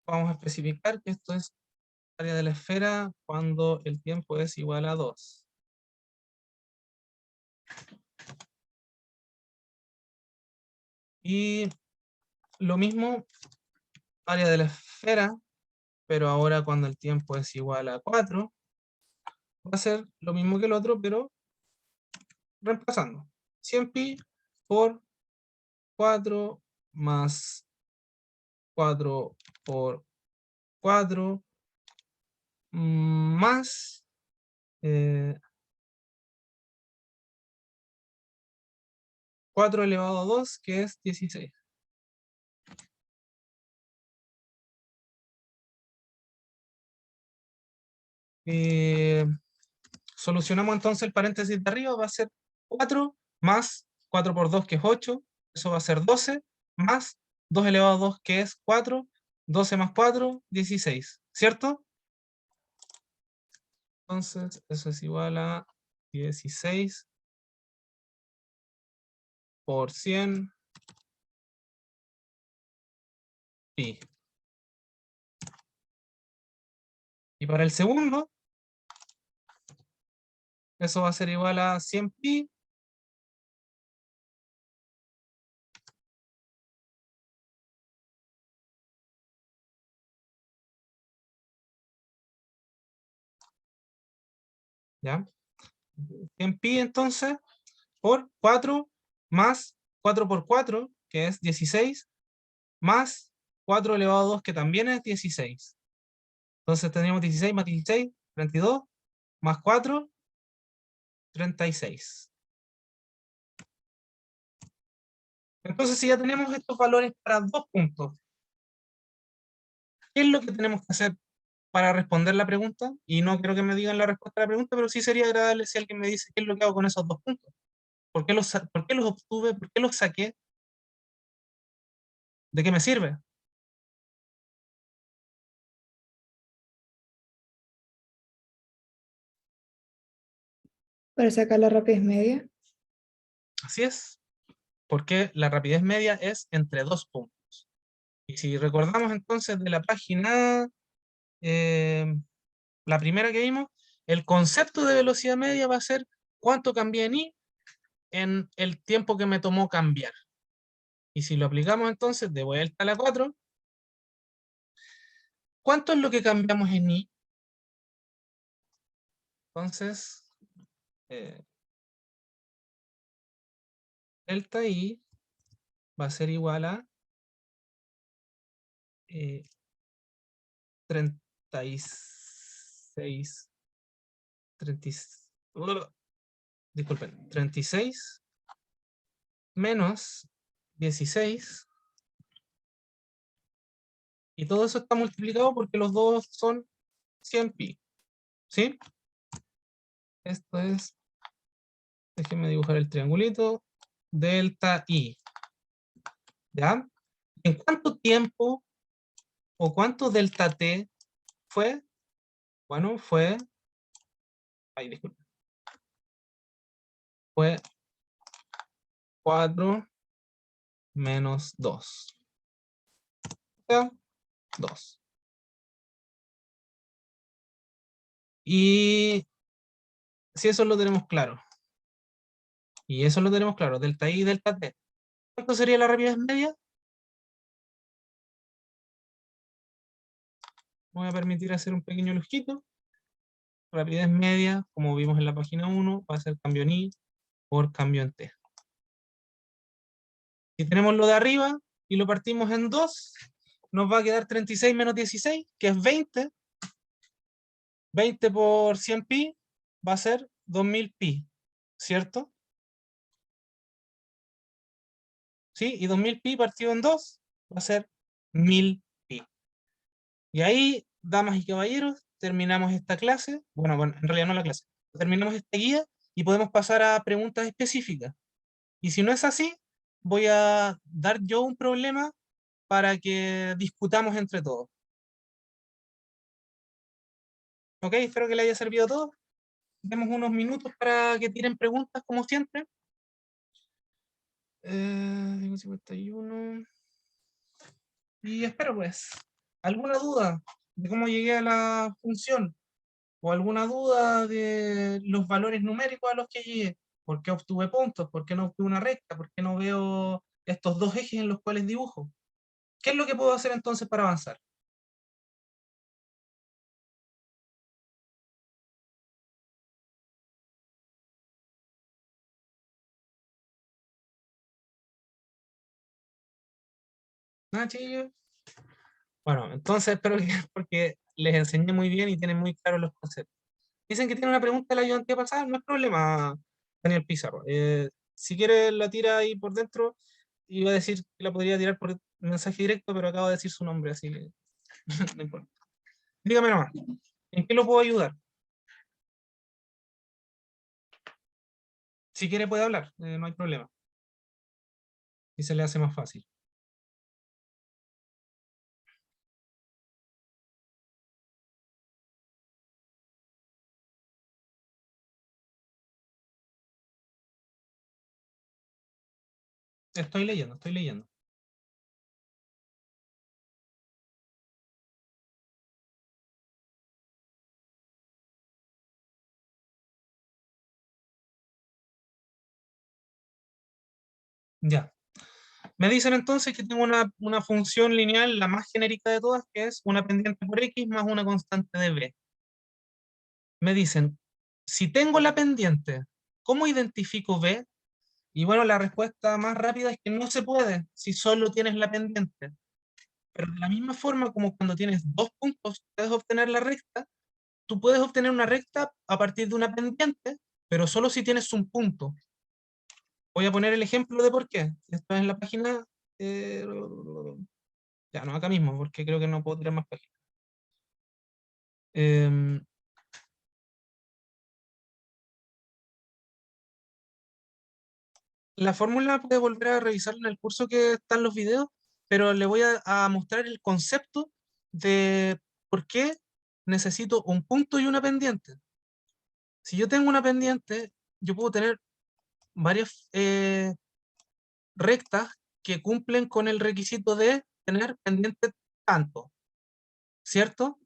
[SPEAKER 1] Vamos a especificar que esto es área de la esfera cuando el tiempo es igual a 2. Y lo mismo, área de la esfera, pero ahora cuando el tiempo es igual a 4, va a ser lo mismo que el otro, pero reemplazando. 100pi por 4 más 4 por 4 más 4 elevado a 2, que es 16. Solucionamos entonces el paréntesis de arriba, va a ser 4 más 4 por 2, que es 8, eso va a ser 12, más 2 elevado a 2, que es 4, 12 más 4, 16, ¿cierto? Entonces, eso es igual a 16 por 100 pi. Y para el segundo, eso va a ser igual a 100 pi ¿ya? 100 pi entonces por 4 más 4 por 4, que es 16, más 4 elevado a 2, que también es 16. Entonces tendríamos 16 más 16, 32, más 4, 36. Entonces, si ya tenemos estos valores para 2 puntos, ¿qué es lo que tenemos que hacer para responder la pregunta? Y no quiero que me digan la respuesta a la pregunta, pero sí sería agradable si alguien me dice qué es lo que hago con esos 2 puntos. ¿Por qué los obtuve? ¿Por qué los saqué? ¿De qué me sirve?
[SPEAKER 2] Para sacar la rapidez media.
[SPEAKER 1] Así es, porque la rapidez media es entre 2 puntos. Y si recordamos entonces de la página, la primera que vimos, el concepto de velocidad media va a ser cuánto cambié en i en el tiempo que me tomó cambiar. Y si lo aplicamos entonces de vuelta a la 4, ¿cuánto es lo que cambiamos en i? Entonces, eh, delta i va a ser igual a 36, 36 menos 16, y todo eso está multiplicado porque los dos son 100 pi, ¿sí? Esto es, déjenme dibujar el triangulito, delta i, ¿ya? ¿En cuánto tiempo o cuánto delta t fue? Bueno, ay, disculpe, fue 4 menos 2, o sea, 2. Y si eso lo tenemos claro, delta i y delta t, ¿cuánto sería la rapidez media? Me voy a permitir hacer un pequeño lujito. Rapidez media, como vimos en la página 1, va a ser cambio en i por cambio en t. Si tenemos lo de arriba y lo partimos en 2, nos va a quedar 36 menos 16, que es 20. 20 por 100 pi va a ser 2000 pi, ¿cierto? ¿Sí? Y 2000 pi partido en 2 va a ser 1000 pi. Y ahí, damas y caballeros, terminamos esta clase. Bueno, en realidad no la clase. Terminamos esta guía y podemos pasar a preguntas específicas. Y si no es así, voy a dar yo un problema para que discutamos entre todos. Ok, espero que les haya servido a todos. Demos unos minutos para que tiren preguntas, como siempre. 51. Y espero, pues, alguna duda de cómo llegué a la función, o alguna duda de los valores numéricos a los que llegué. ¿Por qué obtuve puntos? ¿Por qué no obtuve una recta? ¿Por qué no veo estos dos ejes en los cuales dibujo? ¿Qué es lo que puedo hacer entonces para avanzar? ¿Nada, chiquillos? Bueno, entonces espero que porque les enseñé muy bien y tienen muy claros los conceptos. Dicen que tiene una pregunta de la ayudantía pasada, no es problema, Daniel Pizarro. Si quiere la tira ahí por dentro, iba a decir que la podría tirar por mensaje directo, pero acabo de decir su nombre, así que no importa. Dígame nomás, ¿en qué lo puedo ayudar? Si quiere puede hablar, no hay problema. Y se le hace más fácil. Estoy leyendo, estoy leyendo. Ya. Me dicen entonces que tengo una función lineal, la más genérica de todas, que es una pendiente por x más una constante de b. Me dicen, si tengo la pendiente, ¿cómo identifico b? Y bueno, la respuesta más rápida es que no se puede si solo tienes la pendiente. Pero de la misma forma como cuando tienes dos puntos, puedes obtener la recta, tú puedes obtener una recta a partir de una pendiente, pero solo si tienes un punto. Voy a poner el ejemplo de por qué. Esto es en la página... eh, ya, no, acá mismo, porque creo que no puedo tirar más páginas. Em, la fórmula puede volver a revisarla en el curso que están los videos, pero le voy a mostrar el concepto de por qué necesito un punto y una pendiente. Si yo tengo una pendiente, yo puedo tener varias rectas que cumplen con el requisito de tener pendiente tanto, ¿cierto?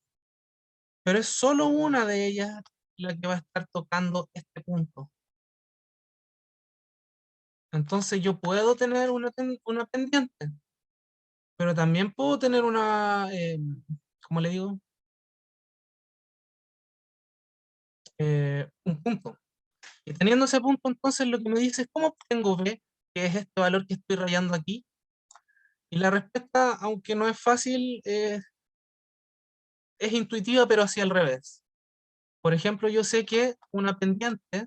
[SPEAKER 1] Pero es solo una de ellas la que va a estar tocando este punto. Entonces yo puedo tener una pendiente, pero también puedo tener ¿cómo le digo? Un punto. Y teniendo ese punto, entonces lo que me dice es, ¿cómo obtengo B, que es este valor que estoy rayando aquí? Y la respuesta, aunque no es fácil, es intuitiva, pero hacia el revés. Por ejemplo, yo sé que una pendiente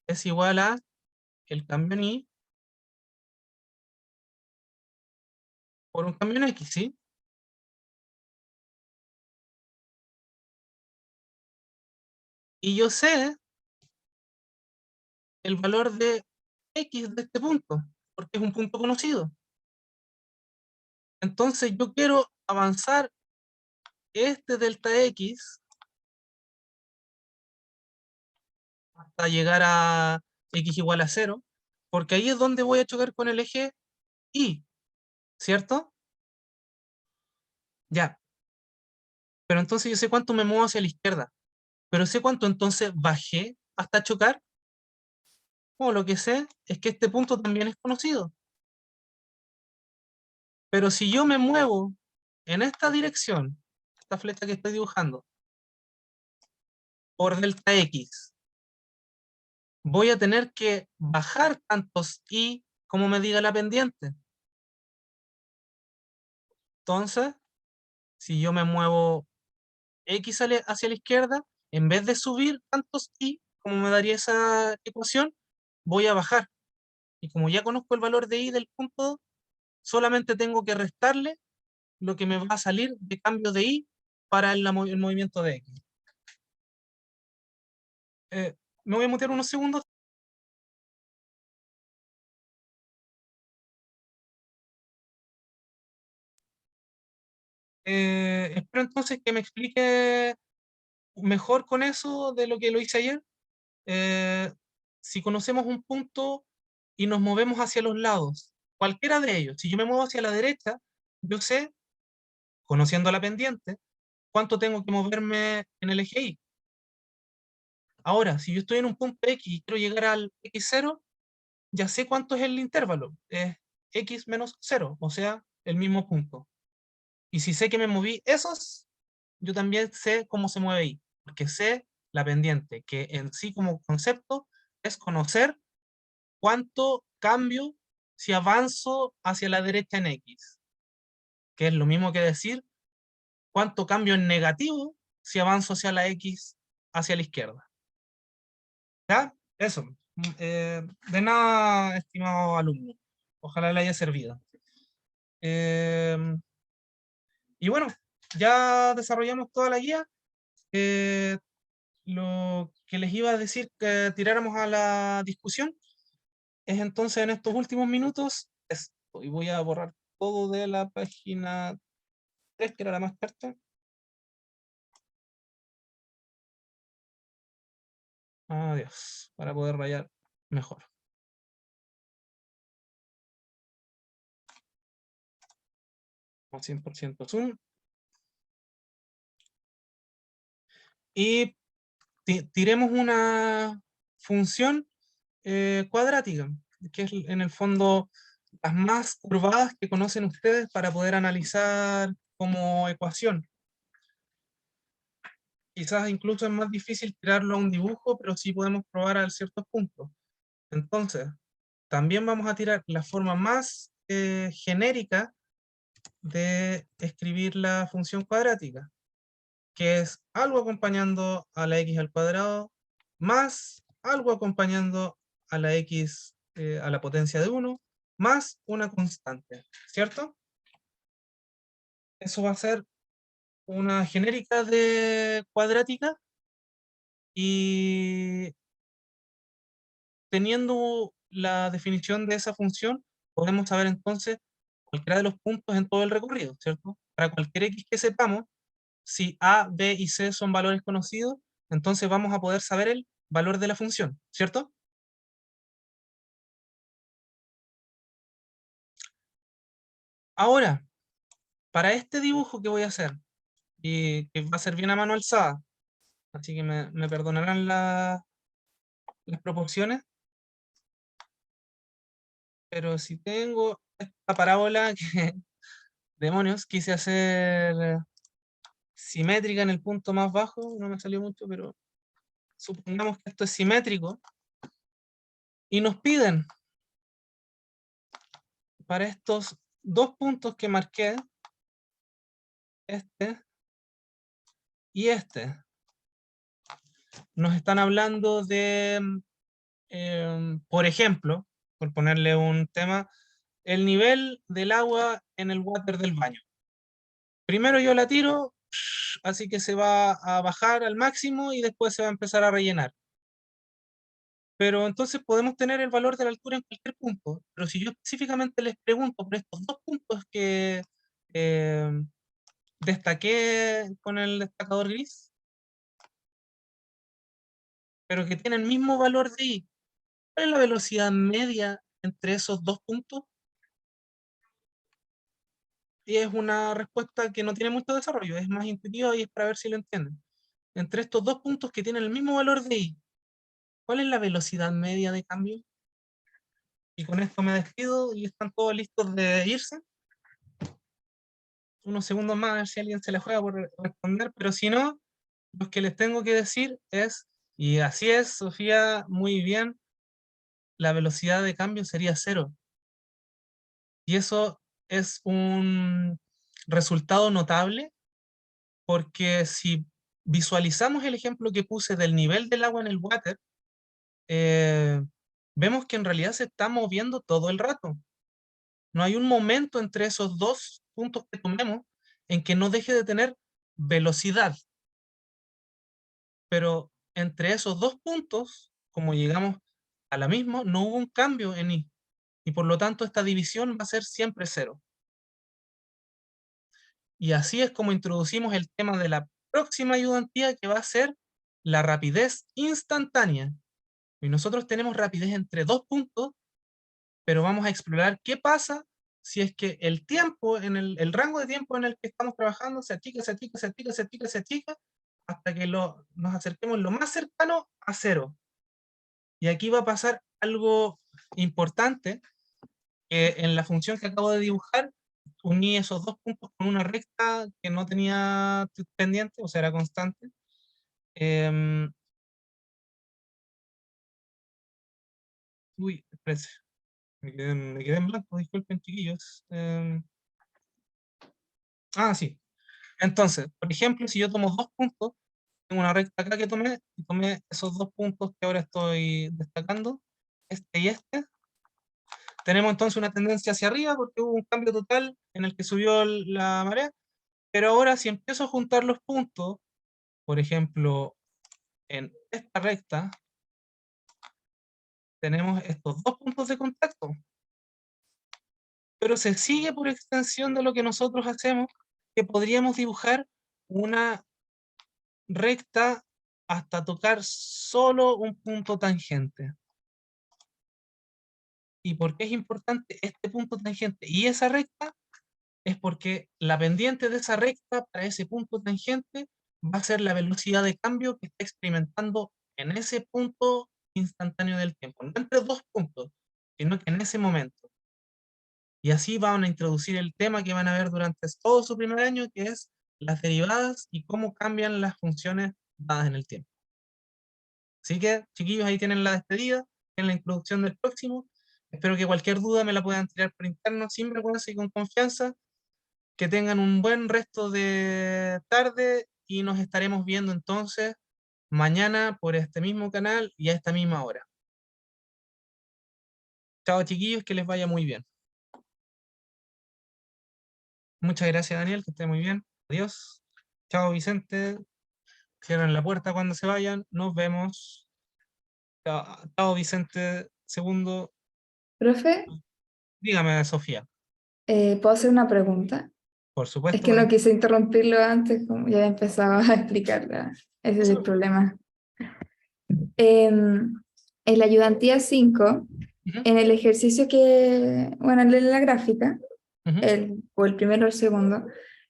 [SPEAKER 1] es igual a el cambio en Y por un cambio en X, ¿sí? Y yo sé el valor de X de este punto, porque es un punto conocido. Entonces yo quiero avanzar este delta X hasta llegar a X igual a 0, porque ahí es donde voy a chocar con el eje Y, ¿cierto? Ya, pero entonces yo sé cuánto me muevo hacia la izquierda, pero sé cuánto entonces bajé hasta chocar. O lo que sé es que este punto también es conocido. Pero si yo me muevo en esta dirección, esta flecha que estoy dibujando, por delta X, voy a tener que bajar tantos Y como me diga la pendiente. Entonces, si yo me muevo X hacia la izquierda, en vez de subir tantos Y, como me daría esa ecuación, voy a bajar. Y como ya conozco el valor de Y del punto, solamente tengo que restarle lo que me va a salir de cambio de Y para el movimiento de X. Eh, Me voy a mutear unos segundos. Espero entonces que me explique mejor con eso de lo que lo hice ayer. Si conocemos un punto y nos movemos hacia los lados, cualquiera de ellos, si yo me muevo hacia la derecha, yo sé, conociendo la pendiente, cuánto tengo que moverme en el eje Y. Ahora, si yo estoy en un punto X y quiero llegar al X0, ya sé cuánto es el intervalo, es X menos 0, o sea, el mismo punto. Y si sé que me moví esos, yo también sé cómo se mueve Y, porque sé la pendiente, que en sí como concepto es conocer cuánto cambio si avanzo hacia la derecha en X, que es lo mismo que decir cuánto cambio en negativo si avanzo hacia la X hacia la izquierda. ¿Ya? Eso. De nada, estimado alumno. Ojalá le haya servido. Y bueno, ya desarrollamos toda la guía. Eh, lo que les iba a decir que tiráramos a la discusión es entonces en estos últimos minutos esto. Y voy a borrar todo de la página 3, que era la más corta. Adiós, para poder rayar mejor. Con 100% zoom. Y tiremos una función cuadrática, que es en el fondo las más curvadas que conocen ustedes para poder analizar como ecuación. Quizás incluso es más difícil tirarlo a un dibujo, pero sí podemos probar a ciertos puntos. Entonces, también vamos a tirar la forma más genérica de escribir la función cuadrática, que es algo acompañando a la x al cuadrado, más algo acompañando a la x a la potencia de 1, más una constante, ¿cierto? Eso va a ser una genérica de cuadrática, y teniendo la definición de esa función, podemos saber entonces cualquiera de los puntos en todo el recorrido, ¿cierto? Para cualquier x que sepamos, si A, B y C son valores conocidos, entonces vamos a poder saber el valor de la función, ¿cierto? Ahora, para este dibujo que voy a hacer, y que va a ser bien a mano alzada, así que me perdonarán las proporciones, pero si tengo esta parábola que, demonios, quise hacer simétrica en el punto más bajo, no me salió mucho, pero supongamos que esto es simétrico, y nos piden para estos dos puntos que marqué, este y este, nos están hablando de, por ejemplo, por ponerle un tema, el nivel del agua en el water del baño. Primero yo la tiro, así que se va a bajar al máximo y después se va a empezar a rellenar. Pero entonces podemos tener el valor de la altura en cualquier punto. Pero si yo específicamente les pregunto por estos dos puntos que eh, destaqué con el destacador gris, pero que tienen el mismo valor de I, ¿cuál es la velocidad media entre esos dos puntos? Y es una respuesta que no tiene mucho desarrollo, es más intuitiva y es para ver si lo entienden. Entre estos dos puntos que tienen el mismo valor de I, ¿cuál es la velocidad media de cambio? Y con esto me despido y están todos listos de irse. Unos segundos más a ver si alguien se le juega por responder, pero si no, lo que les tengo que decir es, y así es, Sofía, muy bien, la velocidad de cambio sería 0. Y eso es un resultado notable, porque si visualizamos el ejemplo que puse del nivel del agua en el water, eh, vemos que en realidad se está moviendo todo el rato. No hay un momento entre esos dos puntos que tomemos en que no deje de tener velocidad. Pero entre esos dos puntos, como llegamos a la misma, no hubo un cambio en I. Y por lo tanto esta división va a ser siempre 0. Y así es como introducimos el tema de la próxima ayudantía, que va a ser la rapidez instantánea. Y nosotros tenemos rapidez entre 2 puntos, pero vamos a explorar qué pasa si es que el tiempo, el rango de tiempo en el que estamos trabajando se achica, se achica, se achica, se achica, se achica, hasta que nos acerquemos lo más cercano a 0. Y aquí va a pasar algo importante, que en la función que acabo de dibujar, uní esos 2 puntos con una recta que no tenía pendiente, o sea, era constante. Em, Uy, espérense, me quedé en blanco, disculpen, chiquillos. Sí. Entonces, por ejemplo, si yo tomo 2 puntos, tengo una recta acá que tomé, y tomé esos 2 puntos que ahora estoy destacando, este y este. Tenemos entonces una tendencia hacia arriba porque hubo un cambio total en el que subió la marea, pero ahora si empiezo a juntar los puntos, por ejemplo, en esta recta, tenemos estos 2 puntos de contacto, pero se sigue por extensión de lo que nosotros hacemos, que podríamos dibujar una recta hasta tocar solo un punto tangente. ¿Y por qué es importante este punto tangente y esa recta? Es porque la pendiente de esa recta para ese punto tangente va a ser la velocidad de cambio que está experimentando en ese punto instantáneo del tiempo, no entre 2 puntos, sino que en ese momento. Y así van a introducir el tema que van a ver durante todo su primer año, que es las derivadas y cómo cambian las funciones dadas en el tiempo. Así que, chiquillos, ahí tienen la despedida, en la introducción del próximo. Espero que cualquier duda me la puedan tirar por interno, sin vergüenza y con confianza. Que tengan un buen resto de tarde y nos estaremos viendo entonces mañana por este mismo canal y a esta misma hora. Chao, chiquillos, que les vaya muy bien. Muchas gracias, Daniel, que esté muy bien. Adiós. Chao, Vicente. Cierren la puerta cuando se vayan. Nos vemos. Chao, chao, Vicente. Segundo.
[SPEAKER 2] Profe,
[SPEAKER 1] Dígame, Sofía.
[SPEAKER 2] ¿puedo hacer una pregunta?
[SPEAKER 1] Por
[SPEAKER 2] Es
[SPEAKER 1] supuesto,
[SPEAKER 2] que no quise interrumpirlo antes, como ya empezaba a explicar. Ese es el problema. En la ayudantía 5,
[SPEAKER 1] Ujú,
[SPEAKER 2] en el ejercicio que, bueno, en la gráfica,
[SPEAKER 1] ujú,
[SPEAKER 2] o el primero o el segundo,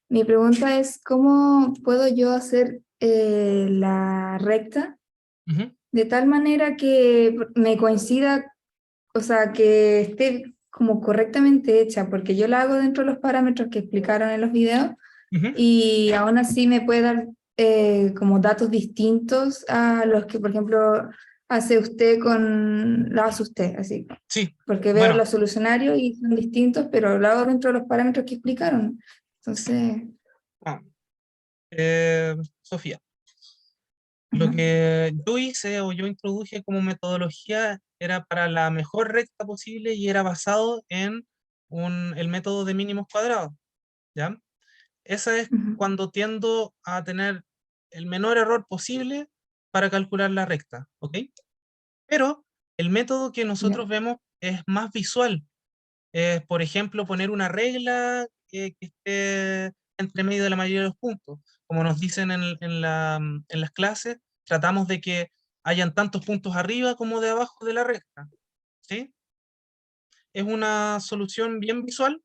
[SPEAKER 2] mi pregunta es, ¿cómo puedo yo hacer la recta
[SPEAKER 1] ujú,
[SPEAKER 2] de tal manera que me coincida, o sea, que esté como correctamente hecha? Porque yo la hago dentro de los parámetros que explicaron en los videos
[SPEAKER 1] ujú.
[SPEAKER 2] y aún así me puede dar como datos distintos a los que, por ejemplo, lo hace usted, así.
[SPEAKER 1] Sí,
[SPEAKER 2] Porque veo
[SPEAKER 1] bueno,
[SPEAKER 2] los solucionarios y son distintos, pero lo hago dentro de los parámetros que explicaron. Entonces,
[SPEAKER 1] ah, Sofía. Lo
[SPEAKER 2] ajá,
[SPEAKER 1] que yo hice o yo introduje como metodología era para la mejor recta posible y era basado en el método de mínimos cuadrados, ¿ya? Esa es
[SPEAKER 2] ujú,
[SPEAKER 1] cuando tiendo a tener el menor error posible para calcular la recta, ¿ok? Pero el método que nosotros
[SPEAKER 2] ya,
[SPEAKER 1] vemos es más visual. Por ejemplo, poner una regla que esté entre medio de la mayoría de los puntos. Como nos dicen en las clases, tratamos de que hayan tantos puntos arriba como de abajo de la recta, ¿sí? Es una solución bien visual,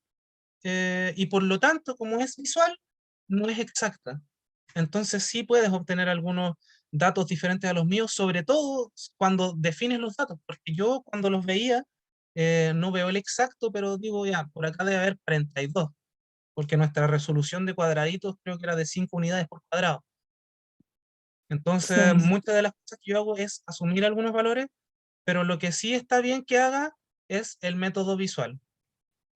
[SPEAKER 1] y por lo tanto, como es visual, no es exacta. Entonces sí puedes obtener algunos datos diferentes a los míos, sobre todo cuando defines los datos, porque yo cuando los veía, no veo el exacto, pero digo ya, por acá debe haber 42, porque nuestra resolución de cuadraditos creo que era de 5 unidades por cuadrado. Entonces,
[SPEAKER 2] sí,
[SPEAKER 1] muchas de las cosas que yo hago es asumir algunos valores, pero lo que sí está bien que haga es el método visual.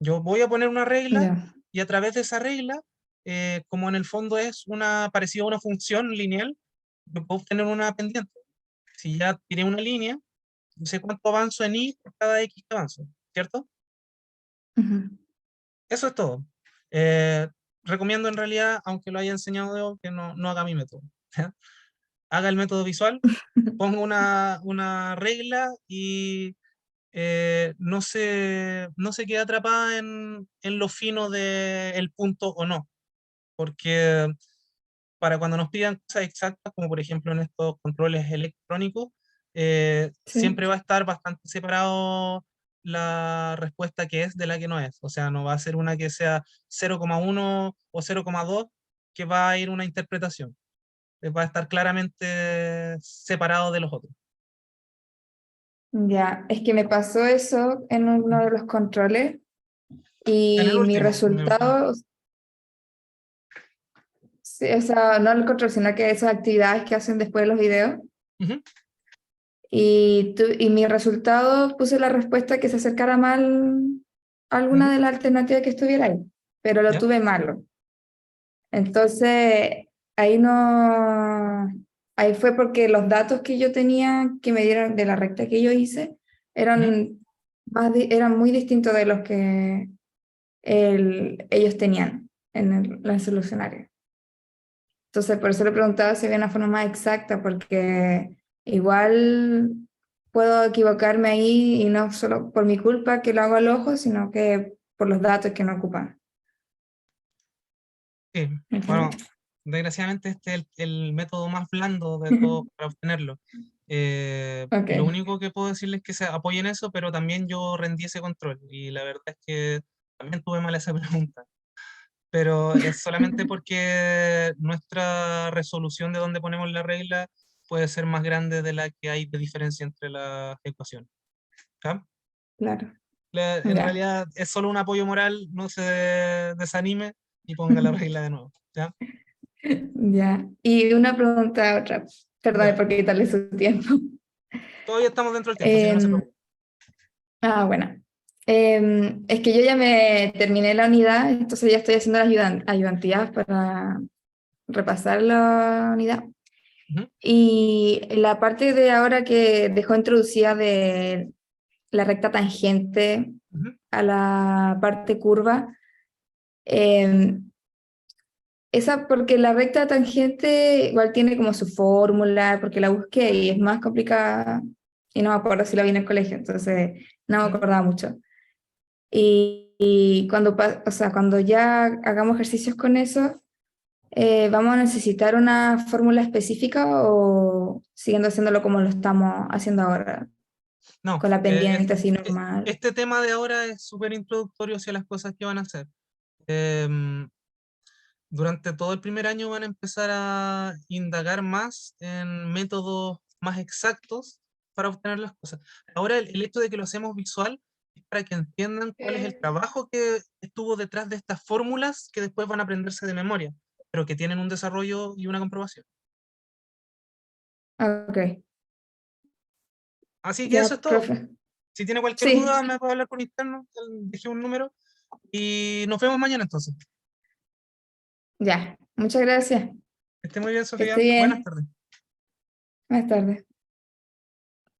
[SPEAKER 1] Yo voy a poner una regla
[SPEAKER 2] ya,
[SPEAKER 1] y a través de esa regla, como en el fondo es parecido a una función lineal, yo puedo obtener una pendiente. Si ya tiré una línea, no sé cuánto avanzo en y por cada x que avanzo, ¿cierto?
[SPEAKER 2] ujú.
[SPEAKER 1] Eso es todo. Eh, Recomiendo en realidad, aunque lo haya enseñado yo, que no haga mi método. ¿Ya? Haga el método visual, ponga una regla y no se quede atrapada en lo fino del punto o no, porque para cuando nos pidan cosas exactas, como por ejemplo en estos controles electrónicos,
[SPEAKER 2] Sí,
[SPEAKER 1] siempre va a estar bastante separado la respuesta que es de la que no es. O sea, no va a ser una que sea 0,1 o 0,2 que va a ir una interpretación. Va a estar claramente separado de los otros.
[SPEAKER 2] ya. Es que me pasó eso en uno de
[SPEAKER 1] Ujú.
[SPEAKER 2] los controles
[SPEAKER 1] En el
[SPEAKER 2] y mi
[SPEAKER 1] último.
[SPEAKER 2] resultado, sí, o sea, no el control, sino que esas actividades que hacen después de los videos.
[SPEAKER 1] Ujú,
[SPEAKER 2] Y mi resultado puse la respuesta que se acercara mal a alguna
[SPEAKER 1] ujú,
[SPEAKER 2] de las alternativas que estuviera ahí, pero lo
[SPEAKER 1] ¿ya?
[SPEAKER 2] tuve malo. Entonces, ahí no, ahí fue porque los datos que yo tenía, que me dieron de la recta que yo hice,
[SPEAKER 1] Ujú.
[SPEAKER 2] eran, eran muy distintos de los que ellos tenían en el solucionario. Entonces, por eso le preguntaba si había una forma más exacta, porque igual puedo equivocarme ahí y no solo por mi culpa que lo hago al ojo, sino que por los datos que no ocupan.
[SPEAKER 1] Sí,
[SPEAKER 2] ¿Me
[SPEAKER 1] bueno,
[SPEAKER 2] entiendes?
[SPEAKER 1] desgraciadamente este es el método más blando de todo para obtenerlo. Lo
[SPEAKER 2] Ok.
[SPEAKER 1] único que puedo decirles es que se apoyen eso, pero también yo rendí ese control y la verdad es que también tuve mal esa pregunta. Pero es solamente porque nuestra resolución de dónde ponemos la regla puede ser más grande de la que hay de diferencia entre las ecuaciones. ¿Ya?
[SPEAKER 2] Claro,
[SPEAKER 1] En
[SPEAKER 2] ya.
[SPEAKER 1] realidad es solo un apoyo moral, no se desanime y ponga la regla de nuevo. ¿Ya?
[SPEAKER 2] Ya. Y una pregunta otra. Perdón
[SPEAKER 1] Ya.
[SPEAKER 2] por quitarle su tiempo.
[SPEAKER 1] Todavía estamos dentro del tiempo, así que no se
[SPEAKER 2] Em,
[SPEAKER 1] preocupe.
[SPEAKER 2] bueno. Es que yo ya me terminé la unidad, entonces ya estoy haciendo las ayudantías para repasar la unidad.
[SPEAKER 1] Ujú,
[SPEAKER 2] Y la parte de ahora que dejó introducida de la recta tangente
[SPEAKER 1] ujú.
[SPEAKER 2] a la parte curva, eh, esa porque la recta tangente igual tiene como su fórmula, porque la busqué y es más complicada y no me acuerdo si la vi en el colegio, entonces no me
[SPEAKER 1] Ujú.
[SPEAKER 2] acordaba mucho. Y cuando, o sea, cuando ya hagamos ejercicios con eso, ¿vamos a necesitar una fórmula específica o siguiendo haciéndolo como lo estamos haciendo ahora,
[SPEAKER 1] No,
[SPEAKER 2] con la pendiente así normal?
[SPEAKER 1] este tema de ahora es súper introductorio hacia las cosas que van a hacer. Em, Durante todo el primer año van a empezar a indagar más en métodos más exactos para obtener las cosas. Ahora el hecho de que lo hacemos visual es para que entiendan cuál es el trabajo que estuvo detrás de estas fórmulas que después van a aprenderse de memoria, pero que tienen un desarrollo y una comprobación.
[SPEAKER 2] Ok,
[SPEAKER 1] Así que eso
[SPEAKER 2] ya,
[SPEAKER 1] es todo.
[SPEAKER 2] profe.
[SPEAKER 1] Si tiene cualquier duda,
[SPEAKER 2] Sí,
[SPEAKER 1] me puede hablar por interno, dejé un número y nos vemos mañana entonces.
[SPEAKER 2] ya. Muchas gracias.
[SPEAKER 1] Que esté muy bien,
[SPEAKER 2] Que
[SPEAKER 1] Sofía.
[SPEAKER 2] esté
[SPEAKER 1] Buenas
[SPEAKER 2] bien.
[SPEAKER 1] tardes.
[SPEAKER 2] Buenas tardes.